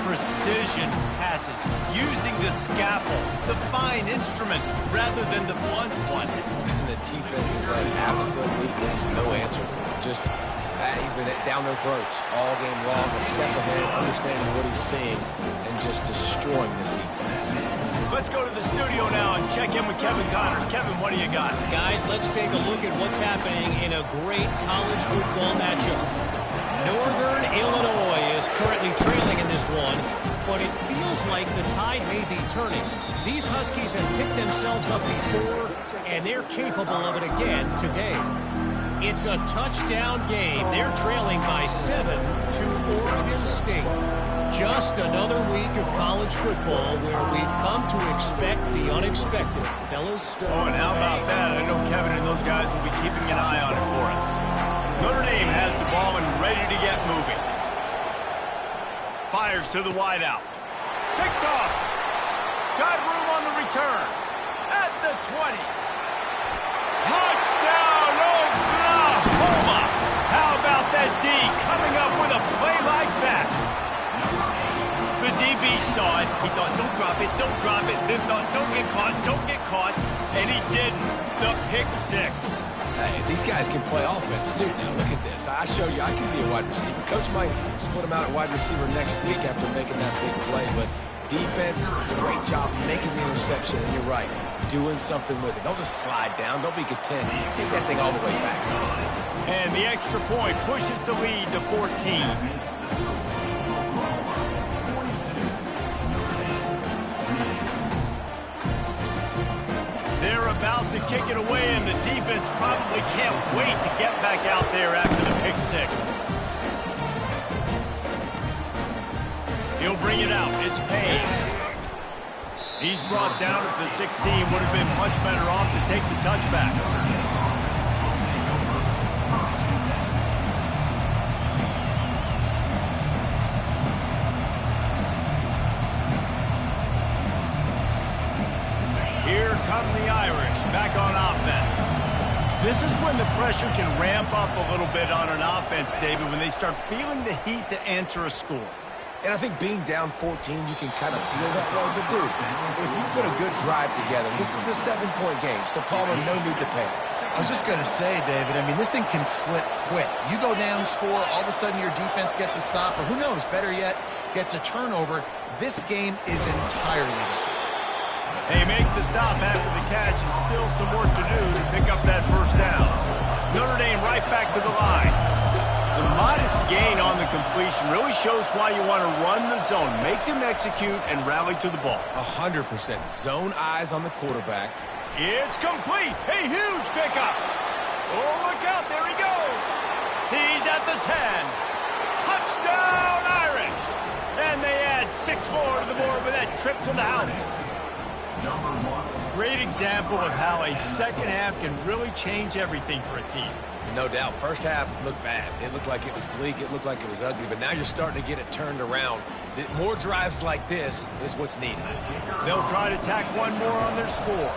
Speaker 1: Precision passes. Using the scalpel, the fine instrument, rather than the blunt one.
Speaker 2: And the defense has had absolutely no answer for him. Just he's been down their throats all game long, a step ahead, understanding what he's seeing, and just destroying this defense.
Speaker 1: Let's go to the studio now and check in with Kevin Connors. Kevin, what do you got?
Speaker 4: Guys, let's take a look at what's happening in a great college football matchup. Northern Illinois is currently trailing in this one, but it feels like the tide may be turning. These Huskies have picked themselves up before, and they're capable of it again today. It's a touchdown game. They're trailing by 7 to Oregon State. Just another week of college football where we've come to expect the unexpected. Fellas?
Speaker 1: Oh, and how about that? I know Kevin and those guys will be keeping an eye on it for us. Notre Dame has the ball and ready to get moving. Fires to the wideout. Picked off. Got room on the return. At the 20. Touchdown, Oklahoma! How about that D coming up with a play like that? The DB saw it. He thought, don't drop it, don't drop it. Then thought, don't get caught. And he didn't. The pick six.
Speaker 2: Hey, these guys can play offense, too. Now, look at this. I show you I can be a wide receiver. Coach might split him out at wide receiver next week after making that big play, but defense, great job making the interception, and you're right, doing something with it. Don't just slide down. Don't be content. Take that thing all the way back.
Speaker 1: And the extra point pushes the lead to 14. They're about to kick it away, and the defense probably can't wait to get back out there after the pick six. He'll bring it out. It's Payne. He's brought down at the 16. Would have been much better off to take the touchback. Here come the Irish back on offense. This is when the pressure can ramp up a little bit on an offense, David, when they start feeling the heat to answer a score.
Speaker 2: And I think being down 14, you can kind of feel that way. But, dude, if you put a good drive together, this is a 7-point game, so Palmer, no need to panic.
Speaker 3: I was just going to say, David, I mean, this thing can flip quick. You go down, score, all of a sudden your defense gets a stop, or who knows, better yet, gets a turnover. This game is entirely different.
Speaker 1: They make the stop after the catch, and still some work to do to pick up that first down. Notre Dame right back to the line. The modest gain on the completion really shows why you want to run the zone, make them execute, and rally to the ball.
Speaker 2: 100%. Zone eyes on the quarterback.
Speaker 1: It's complete. A huge pickup. Oh, look out. There he goes. He's at the 10. Touchdown, Irish. And they add 6 more to the board with that trip to the house. Great example of how a second half can really change everything for a team.
Speaker 2: No doubt. First half looked bad. It looked like it was bleak. It looked like it was ugly. But now you're starting to get it turned around. More drives like this is what's needed.
Speaker 1: They'll try to tack one more on their score.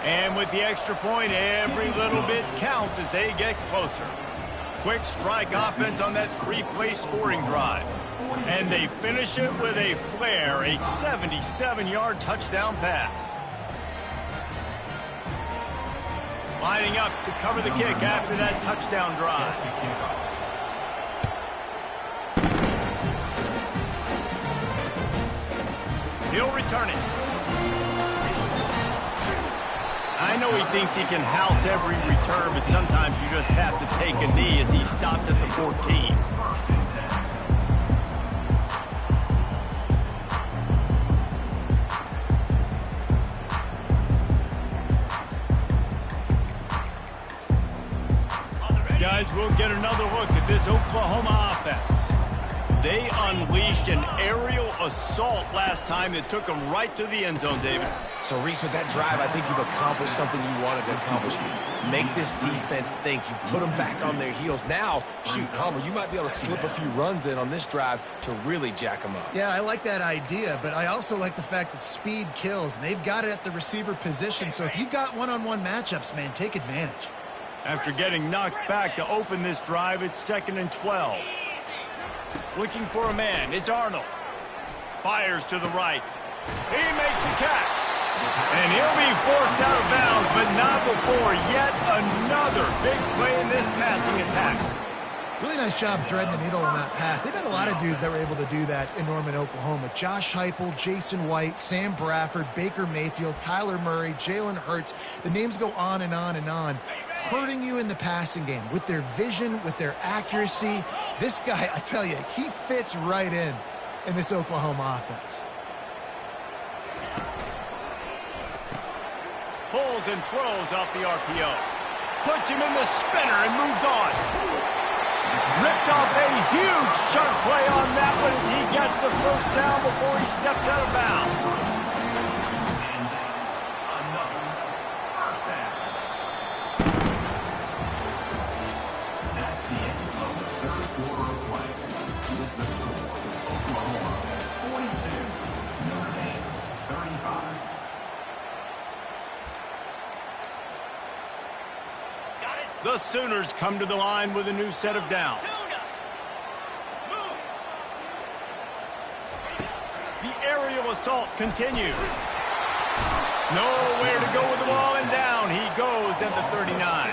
Speaker 1: And with the extra point, every little bit counts as they get closer. Quick strike offense on that 3-play scoring drive. And they finish it with a flair, a 77-yard touchdown pass. Lining up to cover the kick after that touchdown drive. He'll return it. I know he thinks he can house every return, but sometimes you just have to take a knee as he stopped at the 14. Guys, we'll get another look at this Oklahoma offense. They unleashed an aerial assault last time that took them right to the end zone, David.
Speaker 2: So, Reese, with that drive, I think you've accomplished something you wanted to accomplish. Make this defense think. You put them back on their heels. Now, shoot, Palmer, you might be able to slip a few runs in on this drive to really jack them up.
Speaker 3: Yeah, I like that idea, but I also like the fact that speed kills, and they've got it at the receiver position. So if you've got one-on-one matchups, man, take advantage.
Speaker 1: After getting knocked back to open this drive, it's 2nd and 12. Looking for a man. It's Arnold. Fires to the right. He makes the catch. And he'll be forced out of bounds, but not before yet another big play in this passing attack.
Speaker 3: Really nice job threading the needle on that pass. They've had a lot of dudes that were able to do that in Norman, Oklahoma. Josh Heupel, Jason White, Sam Bradford, Baker Mayfield, Kyler Murray, Jalen Hurts. The names go on and on and on. hurting you in the passing game with their vision, with their accuracy. This guy, I tell you, he fits right in this Oklahoma offense.
Speaker 1: Pulls and throws off the RPO. Puts him in the spinner and moves on. Ripped off a huge chunk play on that one as he gets the first down before he steps out of bounds. The Sooners come to the line with a new set of downs. The aerial assault continues. Nowhere to go with the ball, and down he goes at the 39.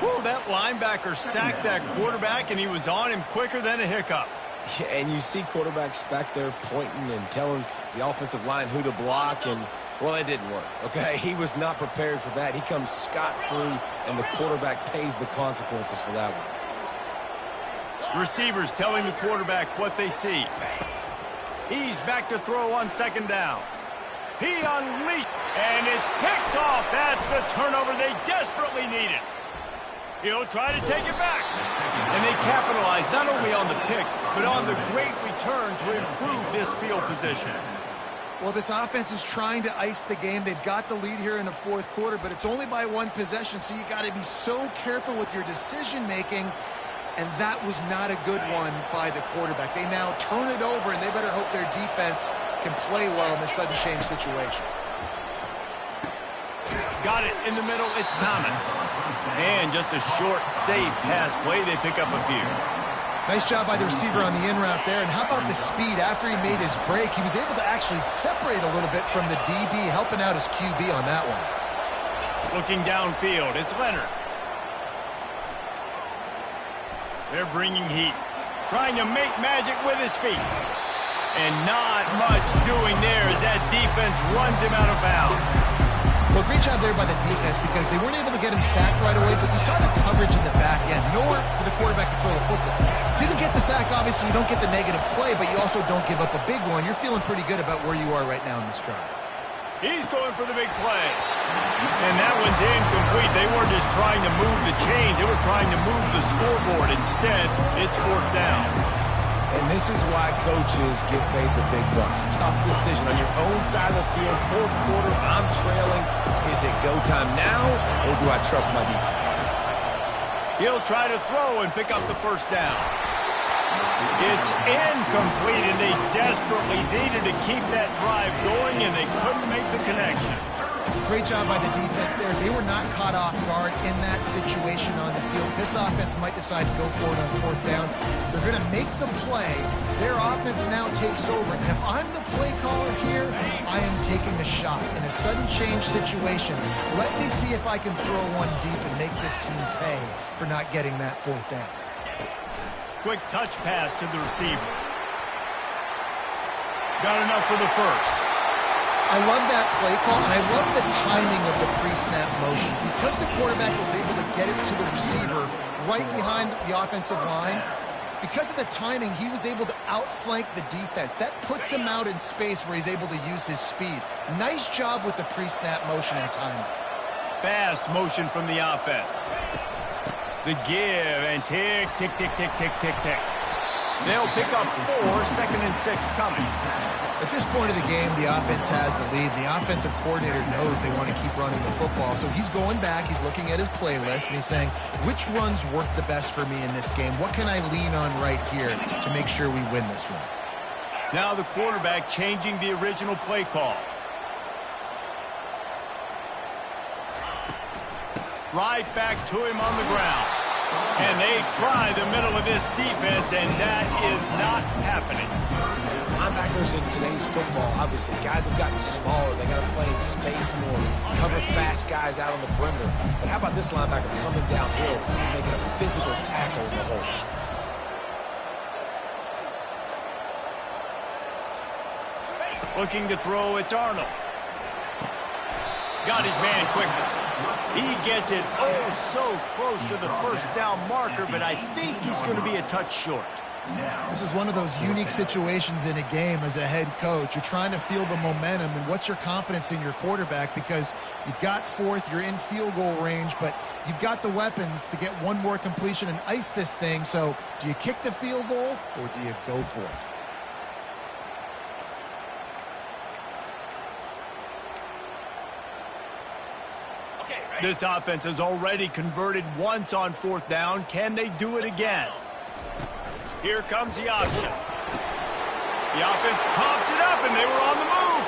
Speaker 1: Whoa, that linebacker sacked that quarterback, and he was on him quicker than a hiccup.
Speaker 2: Yeah, and you see quarterbacks back there pointing and telling the offensive line who to block, and, well, it didn't work, okay? He was not prepared for that. He comes scot-free, and the quarterback pays the consequences for that one.
Speaker 1: Receivers telling the quarterback what they see. He's back to throw on second down. He unleashed, and it's picked off. That's the turnover they desperately needed. He'll try to take it back. And they capitalize not only on the pick, but on the great return to improve this field position.
Speaker 3: Well, this offense is trying to ice the game. They've got the lead here in the fourth quarter, but it's only by one possession, so you got to be so careful with your decision-making, and that was not a good one by the quarterback. They now turn it over, and they better hope their defense can play well in this sudden change situation.
Speaker 1: Got it in the middle. It's Thomas. And just a short, safe pass play. They pick up a few.
Speaker 3: Nice job by the receiver on the in route there. And how about the speed? After he made his break, he was able to actually separate a little bit from the DB, helping out his QB on that one.
Speaker 1: Looking downfield, it's Leonard. They're bringing heat. Trying to make magic with his feet. And not much doing there as that defense runs him out of bounds.
Speaker 3: Well, great job there by the defense because they weren't able to get him sacked right away, but you saw the coverage in the back end. Nowhere for the quarterback to throw the football. Didn't get the sack, obviously. You don't get the negative play, but you also don't give up a big one. You're feeling pretty good about where you are right now in this drive.
Speaker 1: He's going for the big play. And that one's incomplete. They weren't just trying to move the chains. They were trying to move the scoreboard. Instead, it's fourth down.
Speaker 2: And this is why coaches get paid the big bucks. Tough decision on your own side of the field. Fourth quarter, I'm trailing. Is it go time now, or do I trust my defense?
Speaker 1: He'll try to throw and pick up the first down. It's incomplete, and they desperately needed to keep that drive going, and they couldn't make the connection.
Speaker 3: Great job by the defense there. They were not caught off guard in that situation on the field. This offense might decide to go for it on fourth down. They're going to make the play. Their offense now takes over. And if I'm the play caller here, I am taking a shot. In a sudden change situation, let me see if I can throw one deep and make this team pay for not getting that fourth down.
Speaker 1: Quick touch pass to the receiver. Got enough for the first.
Speaker 3: I love that play call, and I love the timing of the pre-snap motion. Because the quarterback was able to get it to the receiver right behind the offensive line, because of the timing, he was able to outflank the defense. That puts him out in space where he's able to use his speed. Nice job with the pre-snap motion and timing.
Speaker 1: Fast motion from the offense. The give, and tick, tick, tick, tick, tick, tick, tick. They'll pick up 4, 2nd and 6 coming.
Speaker 3: At this point of the game, the offense has the lead. The offensive coordinator knows they want to keep running the football. So he's going back, he's looking at his playlist, and he's saying, which runs work the best for me in this game? What can I lean on right here to make sure we win this one?
Speaker 1: Now the quarterback changing the original play call. Right back to him on the ground. And they try the middle of this defense, and that is not happening.
Speaker 2: Linebackers in today's football, obviously, guys have gotten smaller. They got to play in space more, cover fast guys out on the perimeter. But how about this linebacker coming downhill, making a physical tackle in the hole?
Speaker 1: Looking to throw, it's Arnold. Got his man quickly. He gets it oh so close to the first down marker, but I think he's going to be a touch short.
Speaker 3: This is one of those unique situations in a game as a head coach. You're trying to feel the momentum, and what's your confidence in your quarterback? Because you've got fourth, you're in field goal range, but you've got the weapons to get one more completion and ice this thing. So do you kick the field goal or do you go for it?
Speaker 1: This offense has already converted once on fourth down. Can they do it again? Here comes the option. The offense coughs it up, and they were on the move.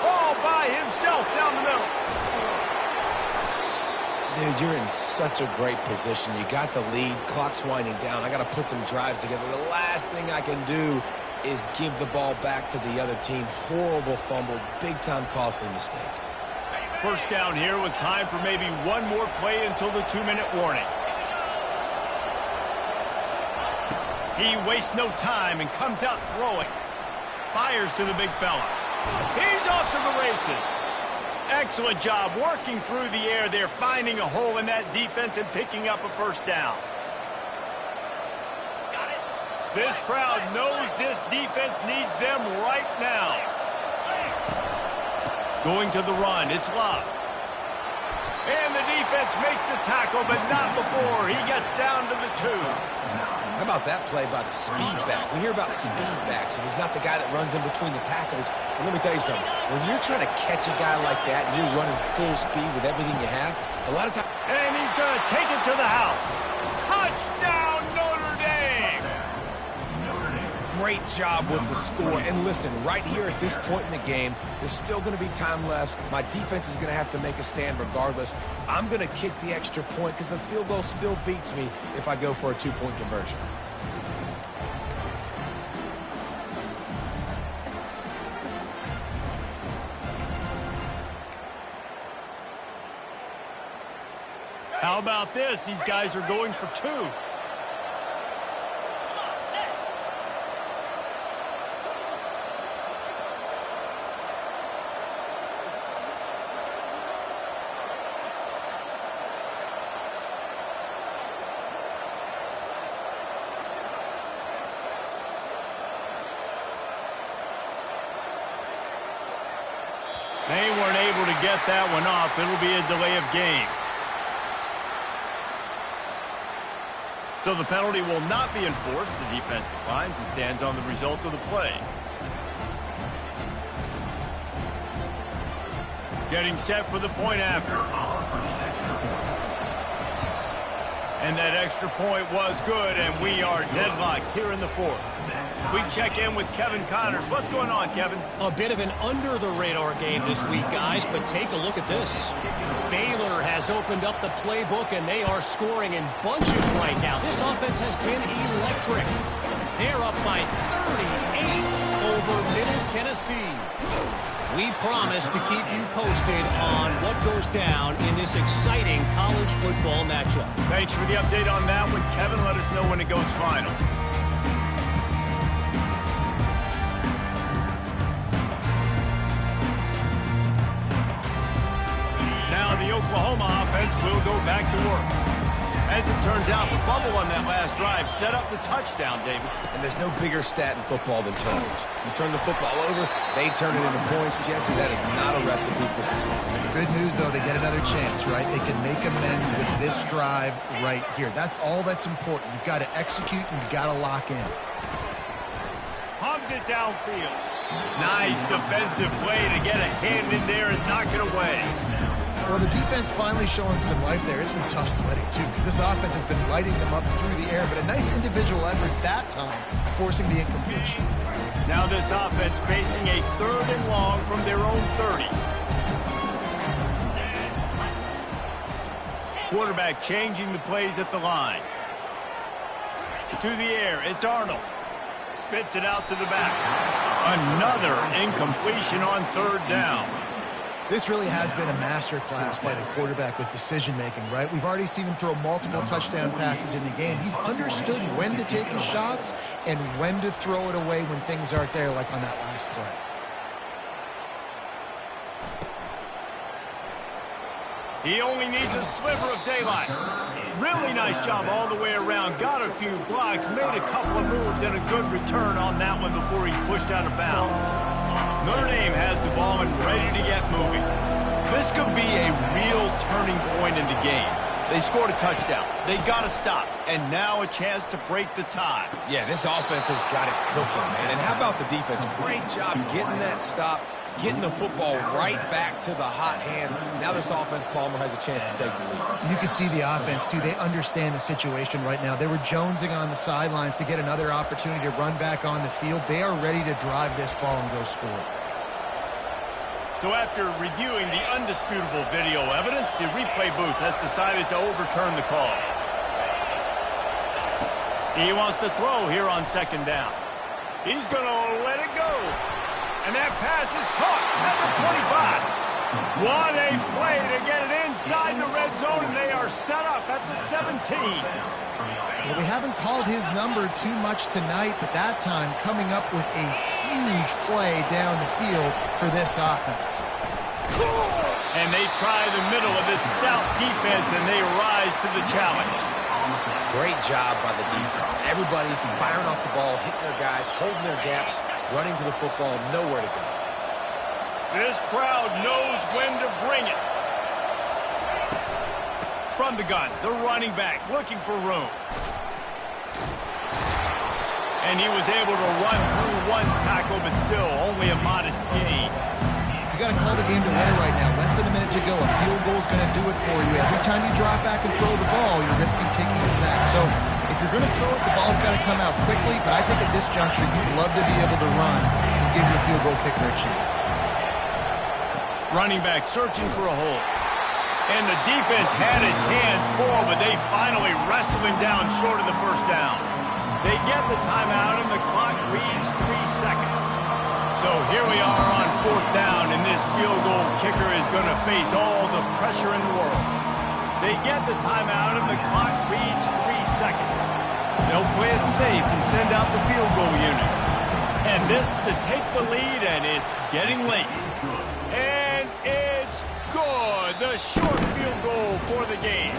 Speaker 1: All by himself down the middle.
Speaker 2: Dude, you're in such a great position. You got the lead. Clock's winding down. I got to put some drives together. The last thing I can do is give the ball back to the other team. Horrible fumble. Big-time costly mistake.
Speaker 1: First down here with time for maybe one more play until the 2-minute warning. He wastes no time and comes out throwing. Fires to the big fella. He's off to the races. Excellent job working through the air there, finding a hole in that defense and picking up a first down. This crowd knows this defense needs them right now. Going to the run, it's Love. And the defense makes the tackle, but not before he gets down to the 2.
Speaker 2: How about that play by the speed back? We hear about speed backs, and he's not the guy that runs in between the tackles. But let me tell you something. When you're trying to catch a guy like that and you're running full speed with everything you have, a lot of times...
Speaker 1: And he's going to take it to the house. Touchdown, Notre Dame!
Speaker 2: Great job with the score. And listen, right here at this point in the game, there's still going to be time left. My defense is going to have to make a stand regardless. I'm going to kick the extra point because the field goal still beats me if I go for a 2-point conversion.
Speaker 1: How about this? These guys are going for 2. They weren't able to get that one off. It'll be a delay of game. So the penalty will not be enforced. The defense declines and stands on the result of the play. Getting set for the point after. And that extra point was good, and we are deadlocked here in the 4th. We check in with Kevin Connors. What's going on, Kevin?
Speaker 4: A bit of an under-the-radar game this week, guys, but take a look at this. Baylor has opened up the playbook, and they are scoring in bunches right now. This offense has been electric. They're up by 38 over Middle Tennessee. We promise to keep you posted on what goes down in this exciting college football matchup.
Speaker 1: Thanks for the update on that one, Kevin. Let us know when it goes final. Now the Oklahoma offense will go back to work. As it turns out, the fumble on that last drive set up the touchdown, David.
Speaker 2: And there's no bigger stat in football than turnovers. You turn the football over, they turn it into points. Jesse, that is not a recipe for success.
Speaker 3: Good news, though, they get another chance, right? They can make amends with this drive right here. That's all that's important. You've got to execute and you've got to lock in.
Speaker 1: Pumps it downfield. Nice defensive play to get a hand in there and knock it away.
Speaker 3: Well, the defense finally showing some life there. It's been tough sledding, too, because this offense has been lighting them up through the air, but a nice individual effort that time, forcing the incompletion.
Speaker 1: Now this offense facing a 3rd and long from their own 30. Quarterback changing the plays at the line. To the air, it's Arnold. Spits it out to the back. Another incompletion on 3rd down.
Speaker 3: This really has been a masterclass by the quarterback with decision-making, right? We've already seen him throw multiple touchdown passes in the game. He's understood when to take his shots and when to throw it away when things aren't there, like on that last play.
Speaker 1: He only needs a sliver of daylight. Really nice job all the way around. Got a few blocks, made a couple of moves, and a good return on that one before he's pushed out of bounds. Notre Dame has the ball and ready to get moving. This could be a real turning point in the game. They scored a touchdown. They got to stop. And now a chance to break the tie.
Speaker 2: Yeah, this offense has got it cooking, man. And how about the defense? Great job getting that stop, getting the football right back to the hot hand. Now this offense, Palmer, has a chance to take the lead.
Speaker 3: You can see the offense, too. They understand the situation right now. They were jonesing on the sidelines to get another opportunity to run back on the field. They are ready to drive this ball and go score.
Speaker 1: So after reviewing the undisputable video evidence, the replay booth has decided to overturn the call. He wants to throw here on second down. He's going to let it go. And that pass is caught at the 25. What a play to get it inside the red zone, and they are set up at the 17.
Speaker 3: Well, they haven't called his number too much tonight, but that time coming up with a huge play down the field for this offense.
Speaker 1: And they try the middle of this stout defense, and they rise to the challenge.
Speaker 2: Great job by the defense. Everybody firing off the ball, hitting their guys, holding their gaps, running to the football, nowhere to go.
Speaker 1: This crowd knows when to bring it. From the gun, the running back looking for room. And he was able to run through one tackle, but still only a modest gain.
Speaker 3: You got to call the game to win it right now. Less than a minute to go. A field goal is going to do it for you. Every time you drop back and throw the ball, you're risking taking a sack. So if you're going to throw it, the ball's got to come out quickly. But I think at this juncture, you'd love to be able to run and give your field goal kicker a chance.
Speaker 1: Running back searching for a hole. And the defense had his hands full, but they finally wrestle him down short of the first down. They get the timeout, and the clock reads 3 seconds. So here we are on fourth down, and this field goal kicker is going to face all the pressure in the world. They get the timeout, and the clock reads 3 seconds. They'll play it safe and send out the field goal unit. And this to take the lead, and it's getting late. And it's good. The short field goal for the game.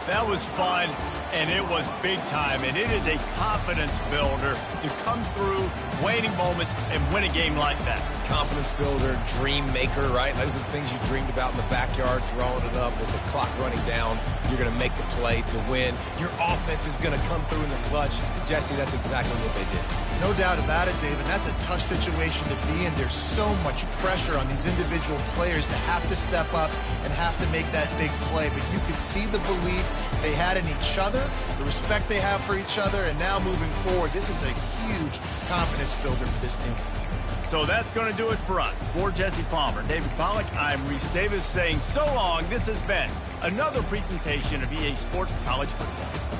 Speaker 1: That was fun, and it was big time, and it is a confidence builder to come through waning moments and win a game like that.
Speaker 2: Confidence builder, dream maker, right? Those are the things you dreamed about in the backyard, drawing it up with the clock running down. You're going to make the play to win. Your offense is going to come through in the clutch. Jesse, that's exactly what they did.
Speaker 3: No doubt about it, David. That's a tough situation to be in. There's so much pressure on these individual players to have to step up and have to make that big play. But you could see the belief they had in each other, the respect they have for each other, and now moving forward, this is a huge confidence builder for this team.
Speaker 1: So that's going to do it for us. For Jesse Palmer, David Pollack, I'm Reese Davis saying so long. This has been another presentation of EA Sports College Football.